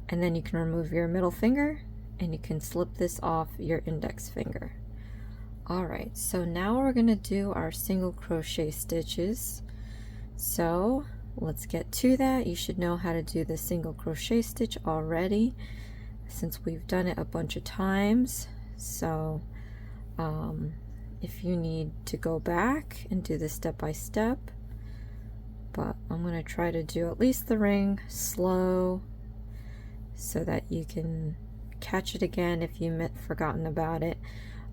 Speaker 1: and then you can remove your middle finger and you can slip this off your index finger. Alright, so now we're going to do our single crochet stitches. So let's get to that. You should know how to do the single crochet stitch already, since we've done it a bunch of times. So if you need to go back and do this step by step, but I'm going to try to do at least the ring slow so that you can catch it again if you forgotten about it.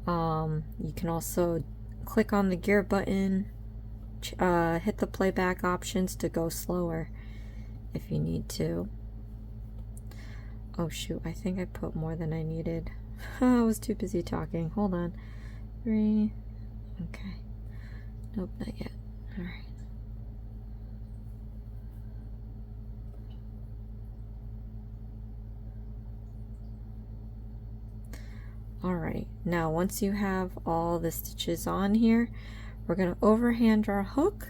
Speaker 1: You can also click on the gear button, hit the playback options to go slower if you need to. Oh shoot, I think I put more than I needed. I was too busy talking. Hold on. 3. Okay. Nope, not yet. Alright. Alright, now once you have all the stitches on here, we're going to overhand our hook,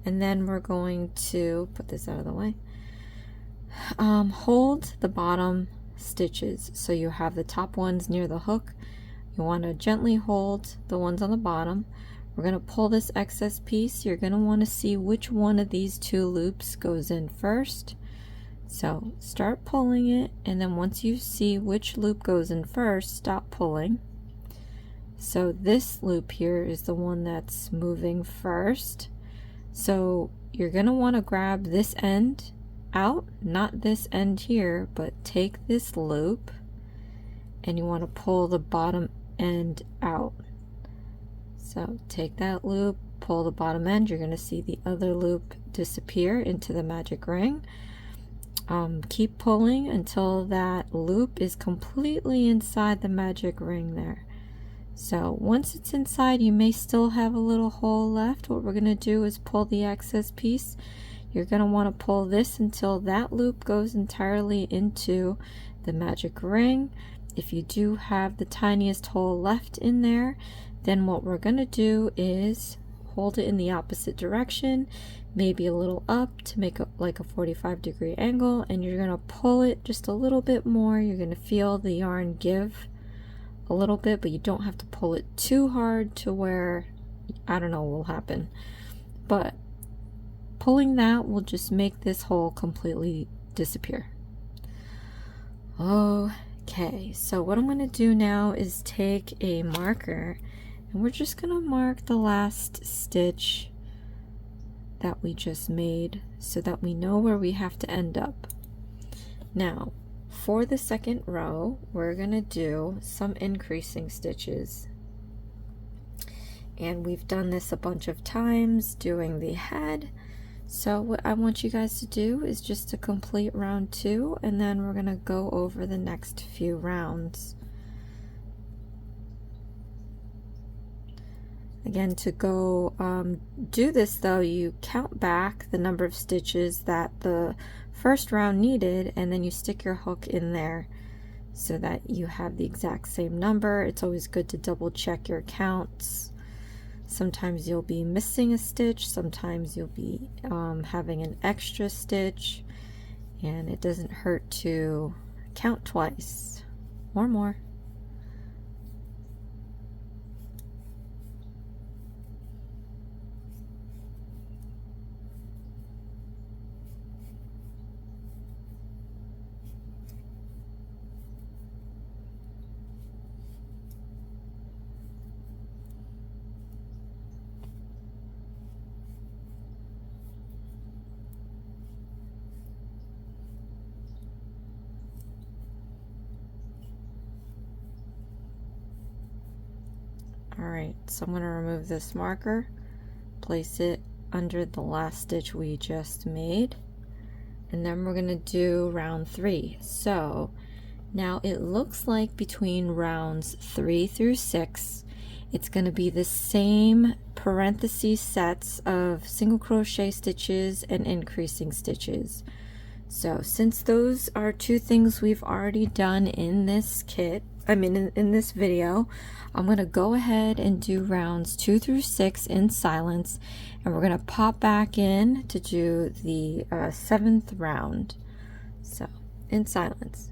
Speaker 1: and then we're going to put this out of the way. Hold the bottom stitches, so you have the top ones near the hook. You want to gently hold the ones on the bottom. We're going to pull this excess piece. You're going to want to see which one of these 2 loops goes in first. So start pulling it, and then once you see which loop goes in first, stop pulling. So this loop here is the one that's moving first. So you're going to want to grab this end out, not this end here, but take this loop and you want to pull the bottom end out. So take that loop, pull the bottom end, you're going to see the other loop disappear into the magic ring. Keep pulling until that loop is completely inside the magic ring there. So once it's inside, you may still have a little hole left. What we're going to do is pull the excess piece. You're going to want to pull this until that loop goes entirely into the magic ring. If you do have the tiniest hole left in there, then what we're going to do is hold it in the opposite direction, maybe a little up to make it like a 45-degree angle, and you're going to pull it just a little bit more. You're going to feel the yarn give a little bit, but you don't have to pull it too hard to where, I don't know what will happen. But pulling that will just make this hole completely disappear. Okay, so what I'm going to do now is take a marker and we're just going to mark the last stitch that we just made so that we know where we have to end up. Now, for the second row, we're going to do some increasing stitches. And we've done this a bunch of times doing the head. So what I want you guys to do is just to complete round 2, and then we're going to go over the next few rounds. Again, to go do this though, you count back the number of stitches that the first round needed, and then you stick your hook in there so that you have the exact same number. It's always good to double check your counts. Sometimes you'll be missing a stitch, sometimes you'll be having an extra stitch, and it doesn't hurt to count twice or more. Alright, so I'm going to remove this marker, place it under the last stitch we just made, and then we're going to do round 3. So now it looks like between rounds 3 through 6, it's going to be the same parenthesis sets of single crochet stitches and increasing stitches. So since those are two things we've already done in this kit, in this video, I'm going to go ahead and do rounds 2 through 6 in silence, and we're going to pop back in to do the 7th round. So in silence.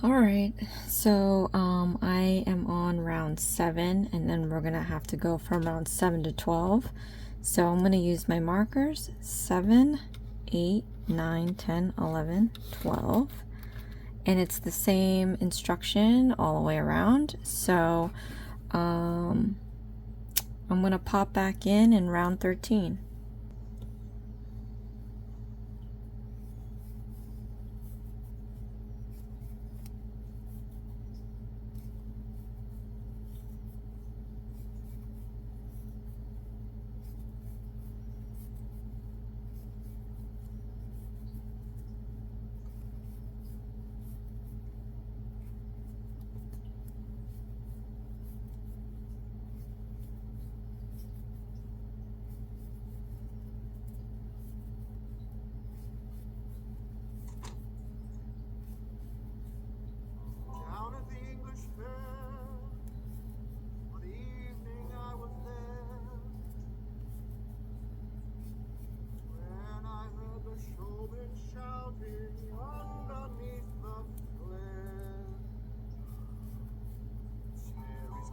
Speaker 1: Alright, so I am on round 7, and then we're gonna have to go from round 7 to 12. So I'm gonna use my markers 7, 8, 9, 10, 11, 12. And it's the same instruction all the way around. So I'm gonna pop back in round 13.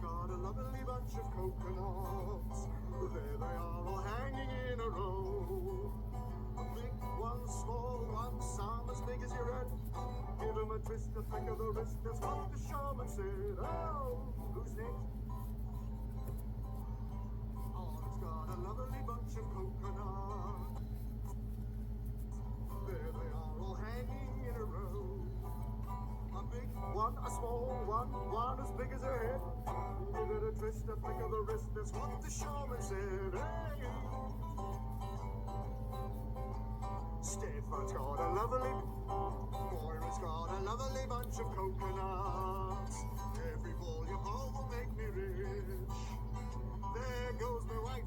Speaker 2: Got a lovely bunch of coconuts. There they are, all hanging in a row. A big one, small one, some as big as your head. Give 'em a twist, a flick of the wrist. That's what the showman said. Oh, who's next? Oh, it's got a lovely bunch of coconuts. There they are, all hanging in a row. A big one, a small one as big as her head. Give it a twist, a flick of the wrist. That's what the showman said. Hey. Stefan's got a lovely, Moira's got a lovely bunch of coconuts. Every ball you pull will make me rich. There goes my wife,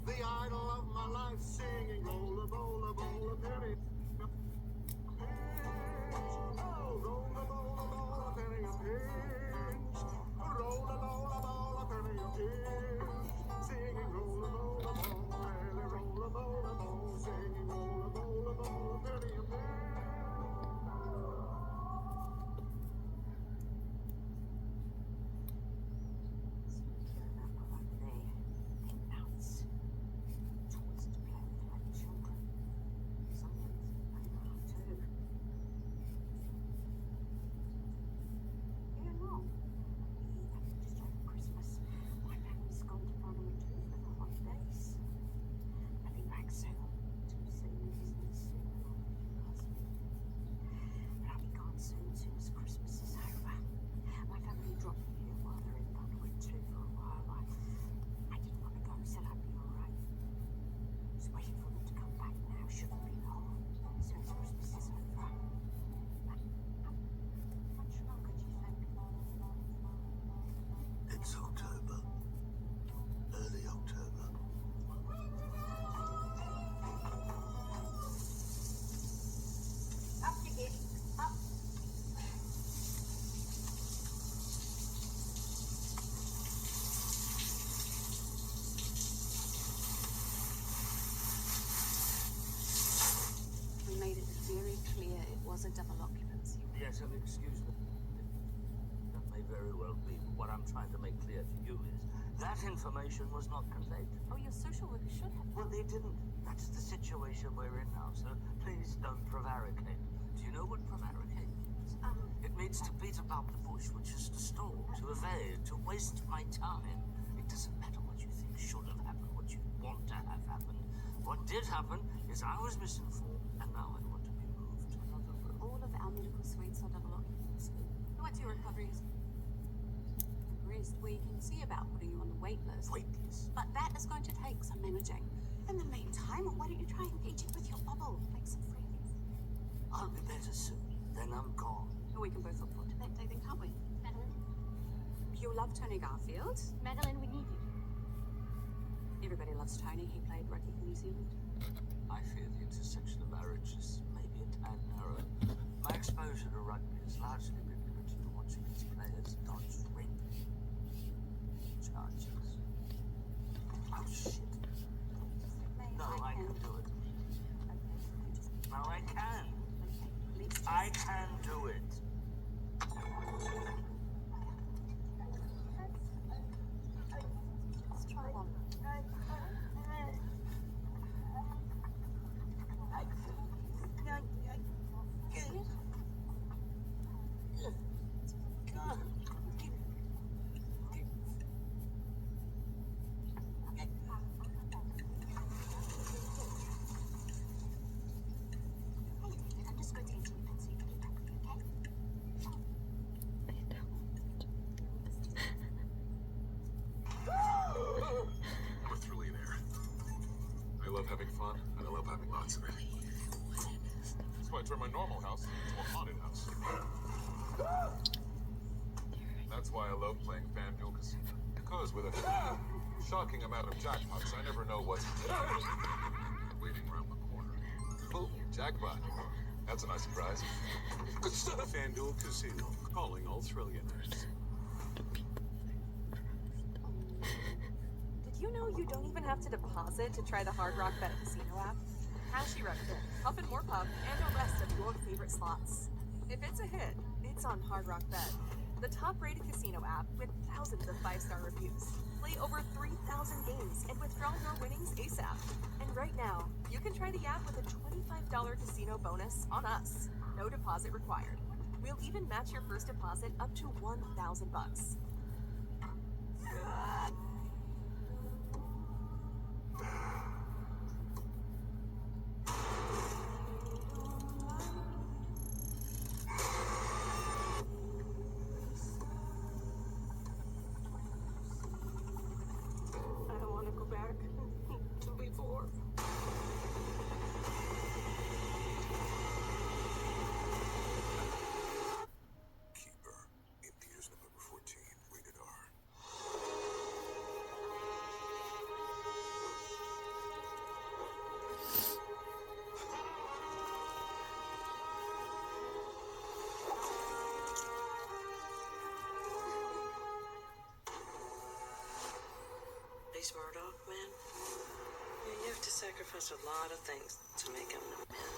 Speaker 2: the idol of my life, singing roll a bowl, a bowl, a penny. Oh, roll a bowl, a penny a pinch. Roll a bowl, a penny a pinch. Singing roll a bowl, penny, roll a bowl, singing roll a bowl, penny a pinch. It's October, early October.
Speaker 3: Up you get, up. We made it very clear it was a double occupancy.
Speaker 4: Yes, and excuse me. That may very well be. What I'm trying to make clear to you is that information was not conveyed.
Speaker 3: Oh, your social worker should have.
Speaker 4: Well, they didn't. That's the situation we're in now, so please don't prevaricate. Do you know what prevaricate means? It means to beat about the bush, which is to stall, to evade, to waste my time. It doesn't matter what you think should have happened, what you want to have happened. What did happen is I was misinformed, and now I want to be moved to another room.
Speaker 3: All of our medical suites are double occupancy. Once your recovery is progressed, we can see about putting you on the wait list.
Speaker 4: Wait list?
Speaker 3: But that is going to take some managing. In the meantime, why don't you try engaging with your bubble? Make some friends.
Speaker 4: I'll be better soon. Then I'm gone.
Speaker 3: We can both look forward to that day then, can't we? Madeline? You love Tony Garfield? Madeline, we need you. Everybody loves Tony. He played rugby for New Zealand.
Speaker 4: I fear the intersection of marriage is maybe a tad narrow. My exposure to rugby has largely been limited to watching its players dodge rape charges. Oh, shit. No, I can do it.
Speaker 3: Okay,
Speaker 4: No, I can.
Speaker 3: let's
Speaker 4: I can do it.
Speaker 2: from a normal house to a haunted house. That's why I love playing FanDuel Casino. Because with a shocking amount of jackpots, I never know what's waiting around the corner. Oh, jackpot. That's a nice surprise. Good stuff. FanDuel Casino. Calling all trillionaires.
Speaker 3: Did you know you don't even have to deposit to try the Hard Rock Bet Casino app? Cashy Revenue, Puff and More Puff, and the rest of your favorite slots. If it's a hit, it's on Hard Rock Bet, the top-rated casino app with thousands of 5-star reviews. Play over 3,000 games and withdraw your winnings ASAP. And right now, you can try the app with a $25 casino bonus on us. No deposit required. We'll even match your first deposit up to $1,000. I don't want to go back to before.
Speaker 2: Keeper. Imperius number 14. Rated R.
Speaker 5: These Murdoch men, you have to sacrifice a lot of things to make them the men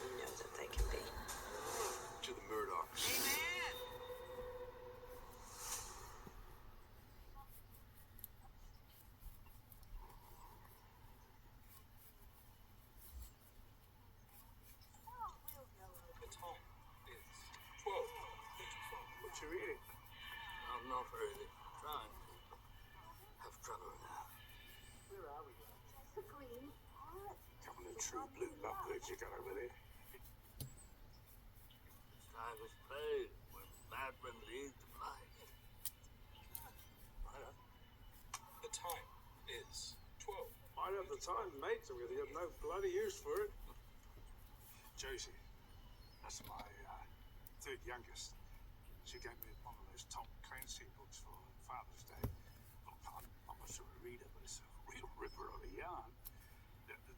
Speaker 5: you know that they can be.
Speaker 2: To the Murdochs.
Speaker 4: The time is 12.
Speaker 2: What you eating?
Speaker 4: I'm not really trying to have trouble now.
Speaker 2: Couple of true blue lovebirds you got over there.
Speaker 4: This time is played when madmen lead the blind.
Speaker 6: The time is 12.
Speaker 2: I'd have the time, mate. I really have no bloody use for it. Josie, that's my third youngest. She gave me one of those Tom Clancy books for Father's Day. Look, I'm a sort of reader, but it's a real ripper of a yarn.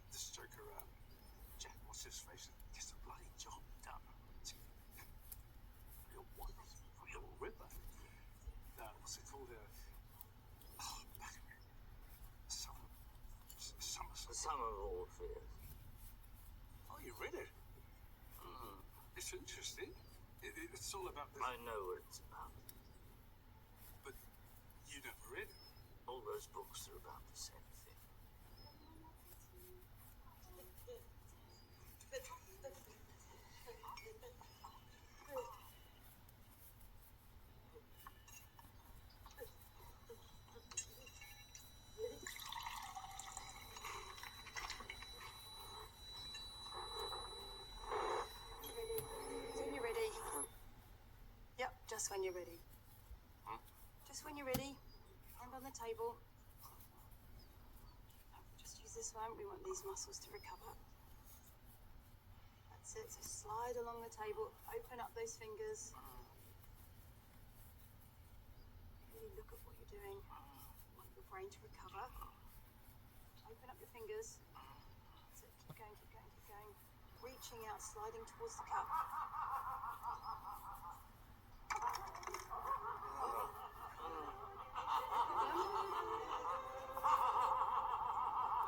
Speaker 2: The stoker, Jack, what's his face? Gets the bloody job done. Real one, real ripper. What's it called?
Speaker 4: The sum of all fears.
Speaker 2: Oh, you read it? It's interesting. It's all about the...
Speaker 4: I know what it's about.
Speaker 2: But you never read it.
Speaker 4: All those books are about the same thing.
Speaker 3: When you're ready. Yep, just when you're ready. Just when you're ready. Hand on the table. Just use this one. We want these muscles to recover. That's it. So slide along the table. Open up those fingers. Really look at what you're doing. Want your brain to recover. Open up your fingers. That's it. Keep going, keep going, keep going. Reaching out, sliding towards the cup.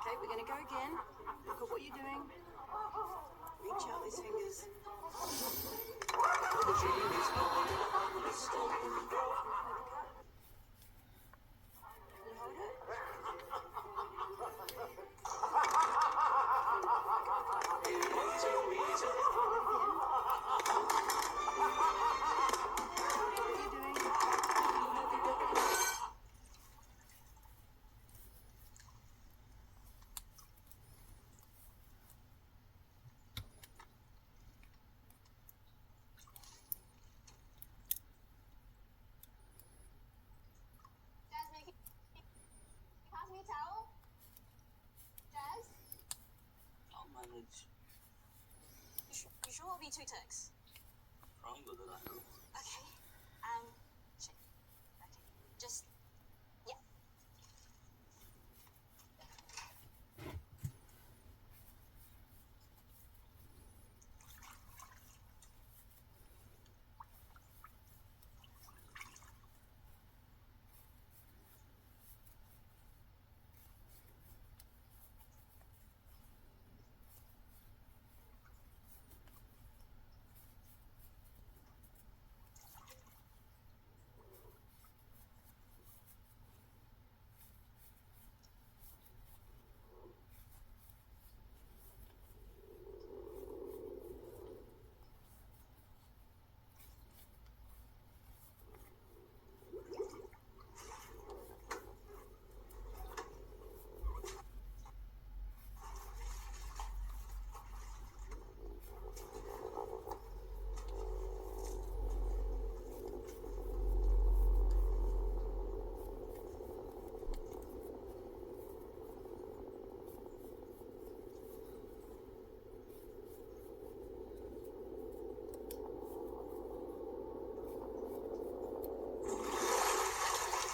Speaker 3: Okay, we're going to go again. Look at what you're doing. Reach out these fingers. Can you hold it? What are you doing? me 2 ticks.
Speaker 4: Stronger than I hope.
Speaker 3: Okay. Shake. Okay. Just, yeah.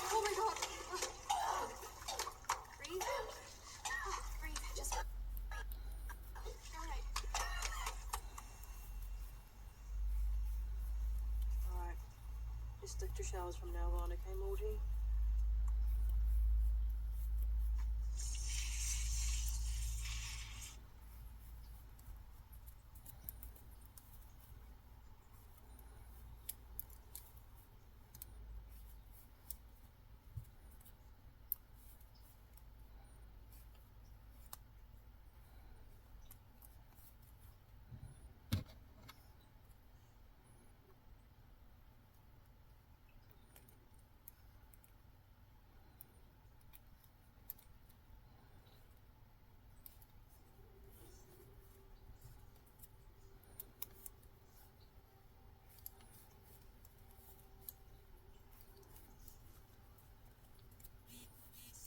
Speaker 3: Oh my god. Breathe. Breathe. Just. Alright.
Speaker 5: Alright. Just stick to showers from now on, okay, Morty?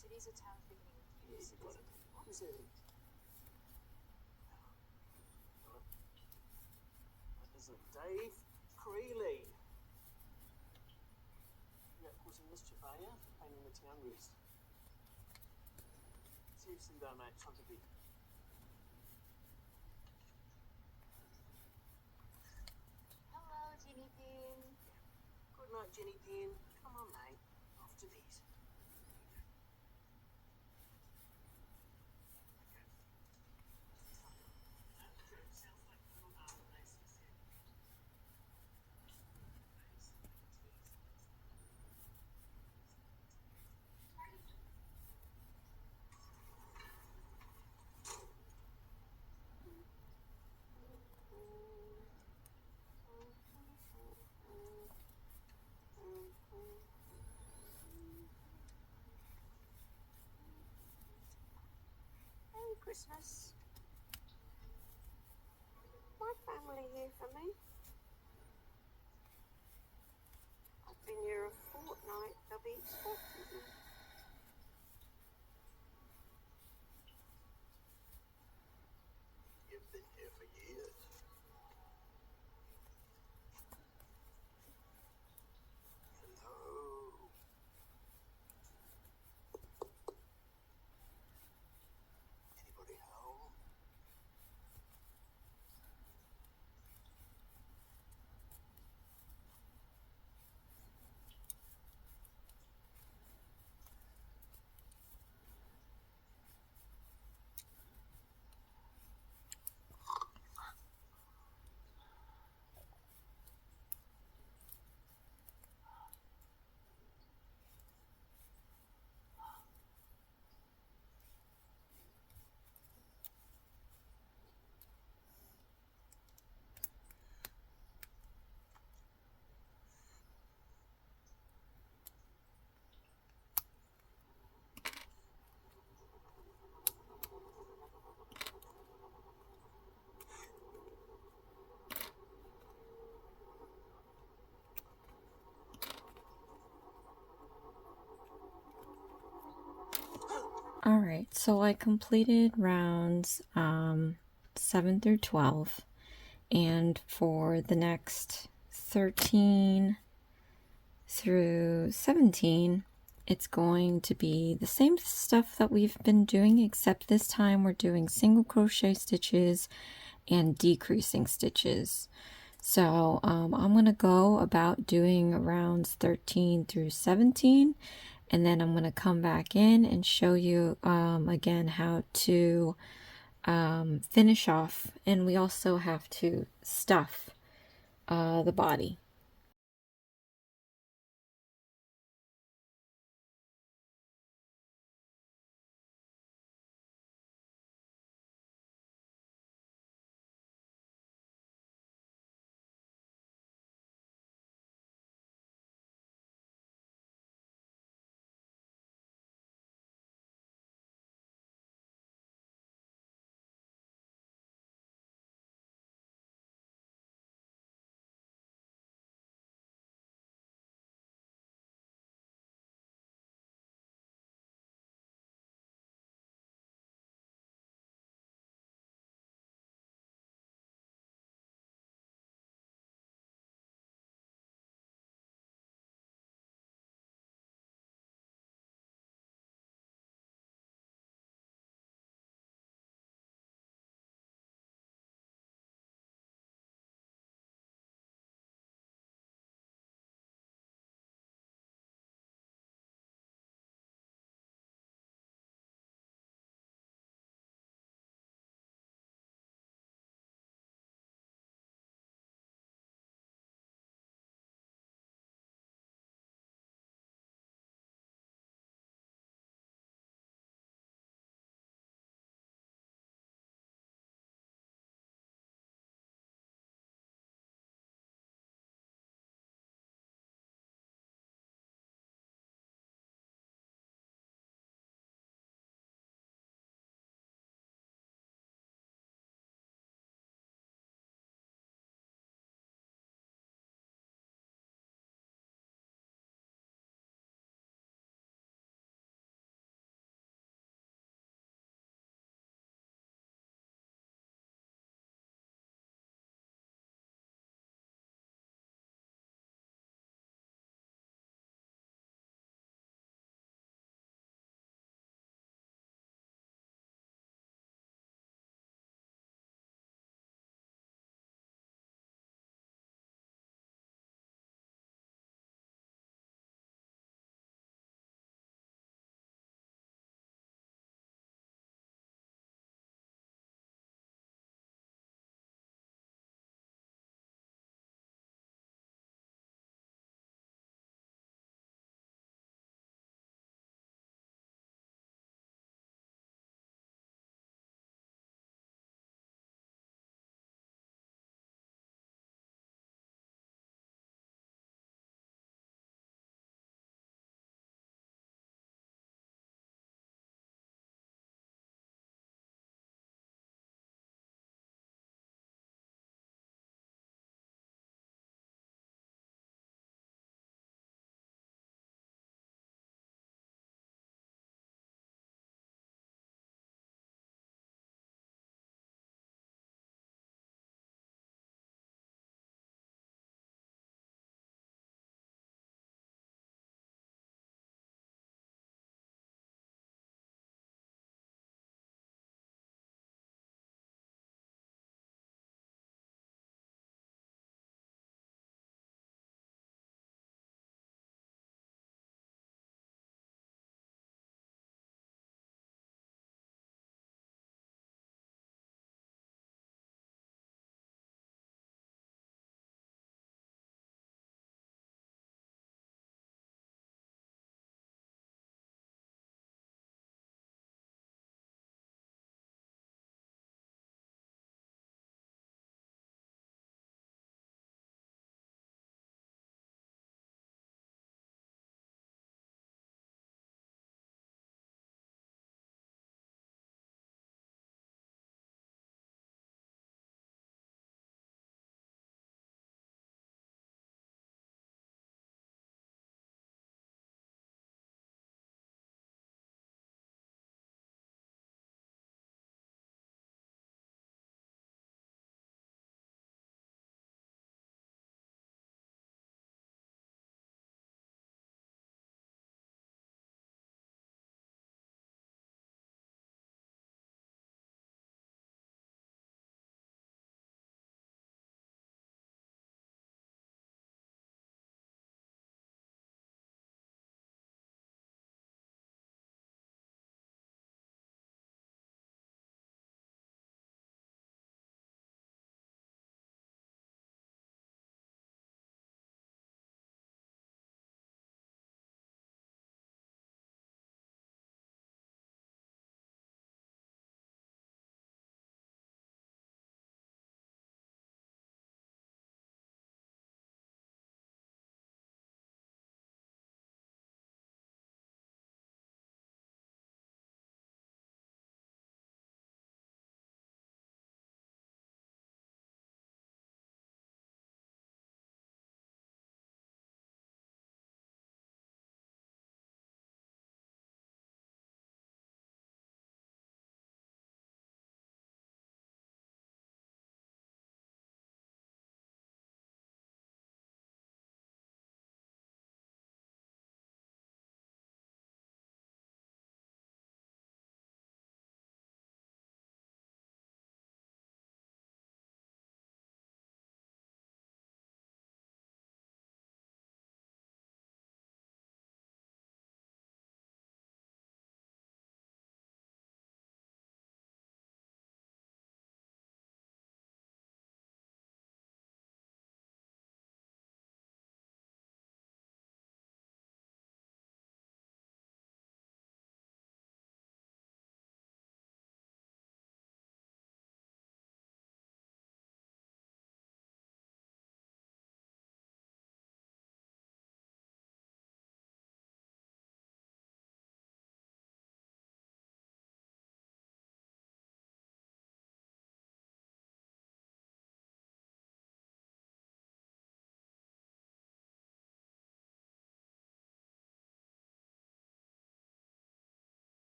Speaker 3: Cities or towns beginning with Q.
Speaker 4: Yeah, you got it. What is it?
Speaker 5: That isn't Dave. Creeley. You're causing mischief, are you? Painting the town roofs. Seriously though, mate, time to be.
Speaker 3: Hello, Jeannie Bean.
Speaker 5: Good night, Jenny Pin. Come on, mate. Off to bed.
Speaker 7: Merry Christmas. My family here for me. I've been here a fortnight. They'll be expecting me.
Speaker 2: You've been here for years. Hello. Anybody home?
Speaker 1: Alright, so I completed rounds 7 through 12, and for the next 13 through 17, it's going to be the same stuff that we've been doing, except this time we're doing single crochet stitches and decreasing stitches. So I'm going to go about doing rounds 13 through 17, and then I'm going to come back in and show you again how to finish off, and we also have to stuff the body.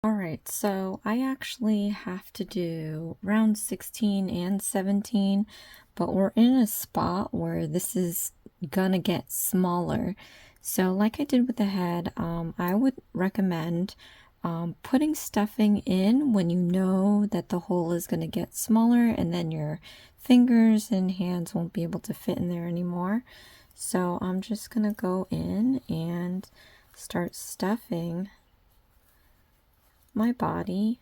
Speaker 1: Alright, so I actually have to do round 16 and 17, but we're in a spot where this is gonna get smaller. So like I did with the head, I would recommend putting stuffing in when you know that the hole is gonna get smaller, and then your fingers and hands won't be able to fit in there anymore. So I'm just gonna go in and start stuffing my body.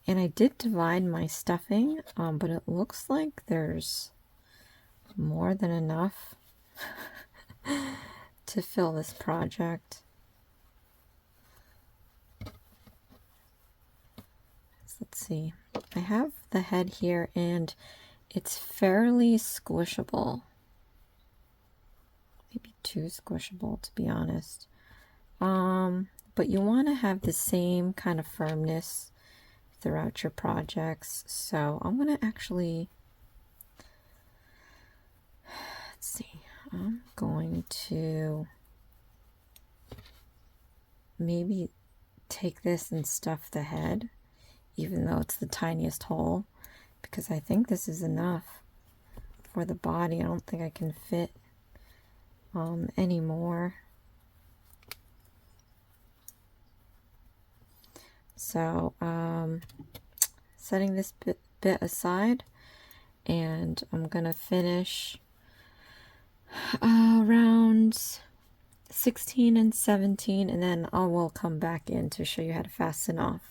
Speaker 1: And I did divide my stuffing, but it looks like there's more than enough to fill this project. So let's see. I have the head here and it's fairly squishable. Maybe too squishable, to be honest. But you want to have the same kind of firmness throughout your projects. So I'm going to actually, let's see, I'm going to maybe take this and stuff the head, even though it's the tiniest hole, because I think this is enough for the body. I don't think I can fit any more. So setting this bit aside, and I'm gonna finish rounds 16 and 17, and then I will come back in to show you how to fasten off.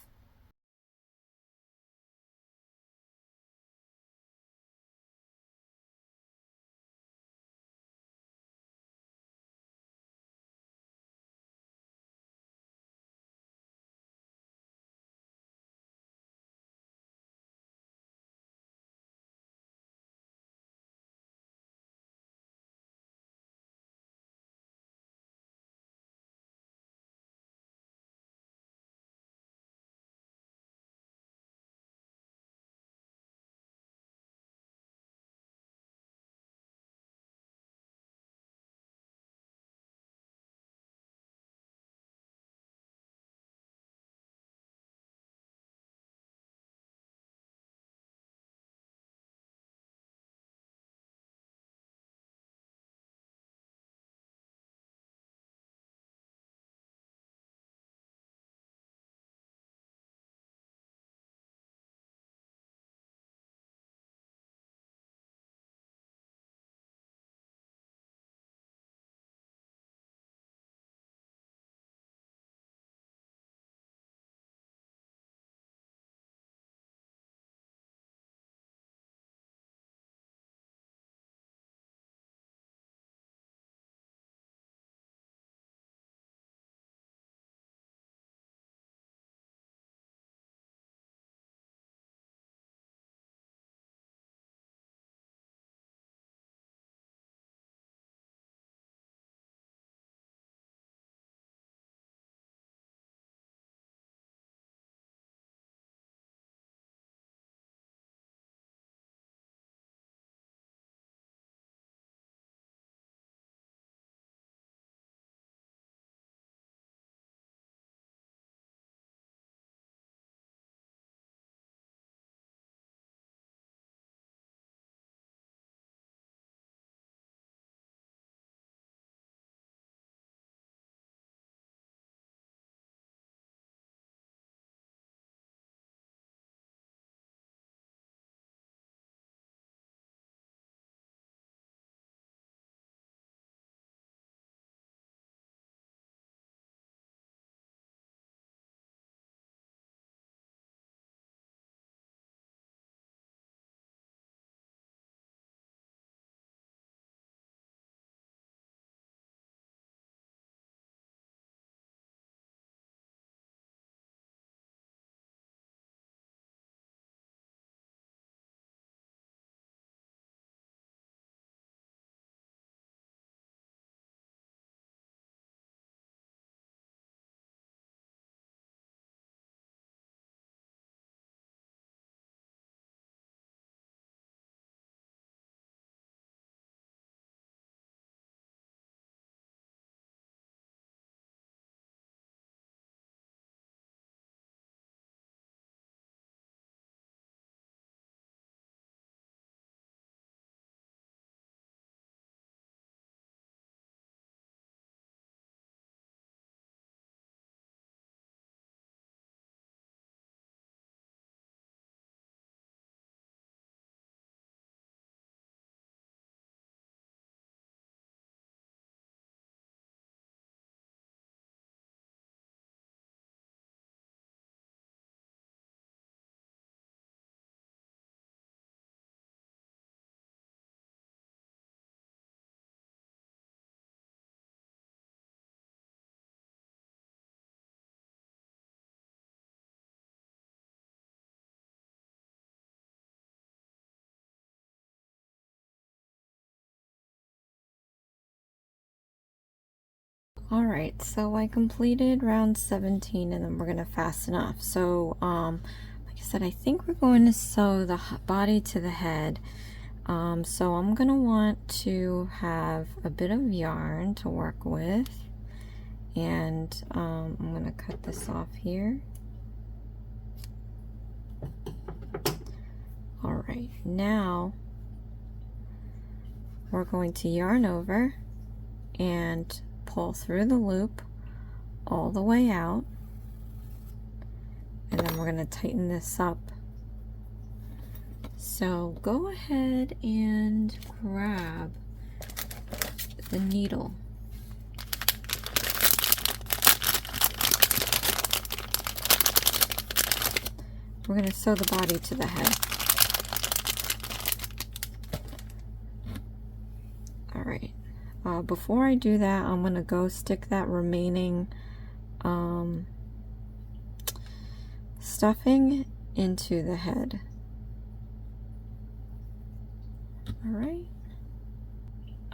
Speaker 1: Alright, so I completed round 17 and then we're going to fasten off. So, like I said, I think we're going to sew the body to the head. So I'm going to want to have a bit of yarn to work with. And I'm going to cut this off here. Alright, now we're going to yarn over and pull through the loop all the way out, and then we're going to tighten this up. So go ahead and grab the needle. We're going to sew the body to the head. Alright. Before I do that, I'm going to go stick that remaining stuffing into the head.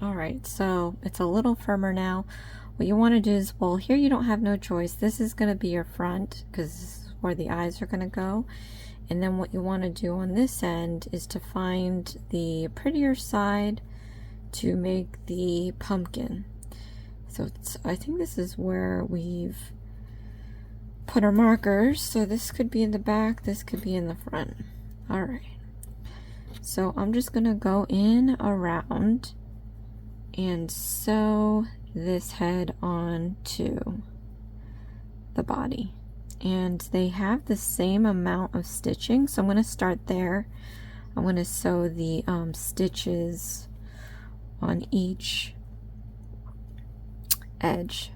Speaker 1: Alright, so it's a little firmer now. What you want to do is, well, here you don't have no choice. This is going to be your front because this is where the eyes are going to go. And then what you want to do on this end is to find the prettier side to make the pumpkin. So I think this is where we've put our markers. So this could be in the back, this could be in the front. Alright, so I'm just gonna go in around and sew this head onto the body, and they have the same amount of stitching, so I'm going to start there. I'm going to sew the stitches on each edge.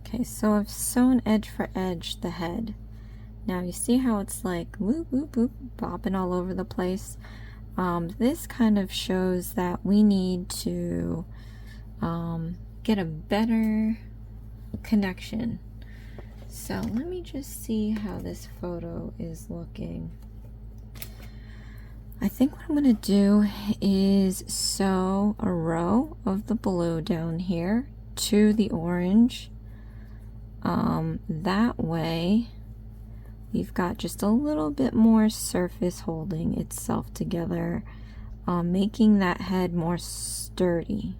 Speaker 1: Okay, so I've sewn edge for edge the head. Now you see how it's like whoop whoop whoop bopping all over the place. This kind of shows that we need to get a better connection. So let me just see how this photo is looking. I think what I'm going to do is sew a row of the blue down here to the orange. That way we've got just a little bit more surface holding itself together, making that head more sturdy.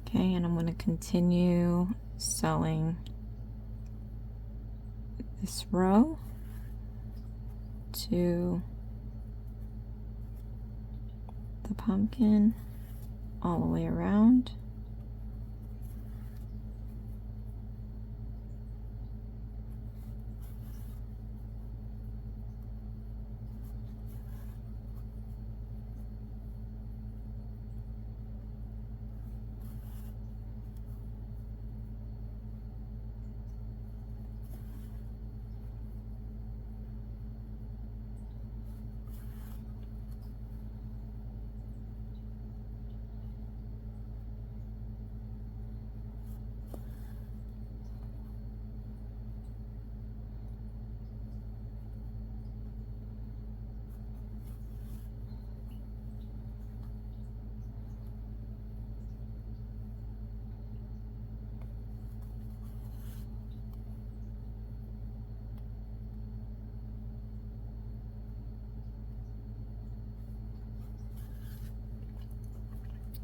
Speaker 1: Okay, and I'm going to continue sewing this row to the pumpkin all the way around.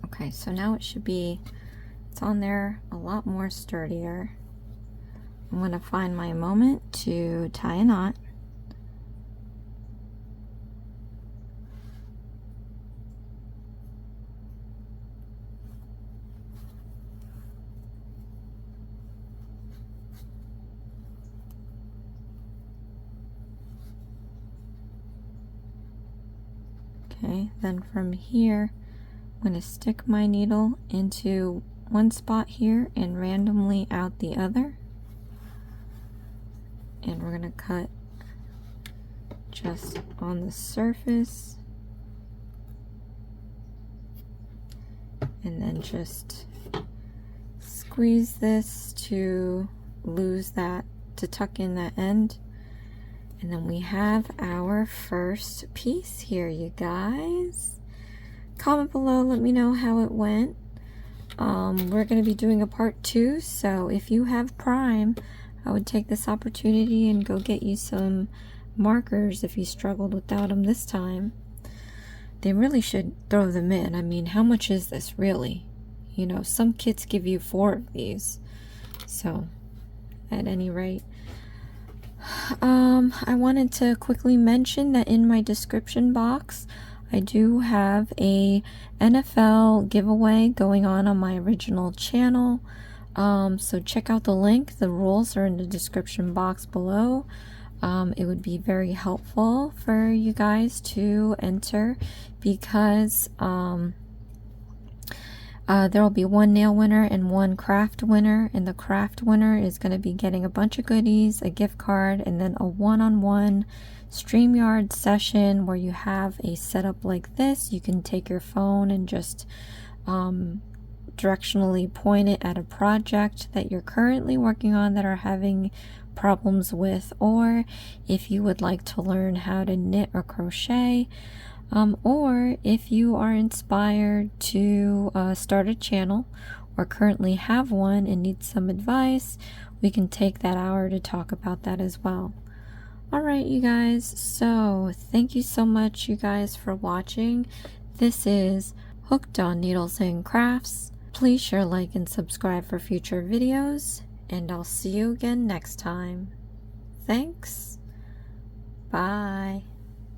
Speaker 1: Okay, so now it should be, it's on there a lot more sturdier. I'm going to find my moment to tie a knot. Okay, then from here, I'm going to stick my needle into one spot here and randomly out the other. And we're going to cut just on the surface. And then just squeeze this to lose that, to tuck in that end. And then we have our first piece here, you guys. Comment below, let me know how it went. We're going to be doing a part 2, so if you have Prime, I would take this opportunity and go get you some markers if you struggled without them this time. They really should throw them in. I mean, how much is this really? You know, some kits give you 4 of these. So, at any rate, I wanted to quickly mention that in my description box, I do have a NFL giveaway going on my original channel. So check out the link. The rules are in the description box below. It would be very helpful for you guys to enter because there will be one nail winner and one craft winner, and the craft winner is going to be getting a bunch of goodies, a gift card, and then a one-on-one StreamYard session where you have a setup like this. You can take your phone and just directionally point it at a project that you're currently working on that are having problems with, or if you would like to learn how to knit or crochet, or if you are inspired to start a channel or currently have one and need some advice, we can take that hour to talk about that as well. Alright, you guys, so thank you so much, you guys, for watching. This is Hooked on Needles and Crafts. Please share, like, and subscribe for future videos, and I'll see you again next time. Thanks. Bye.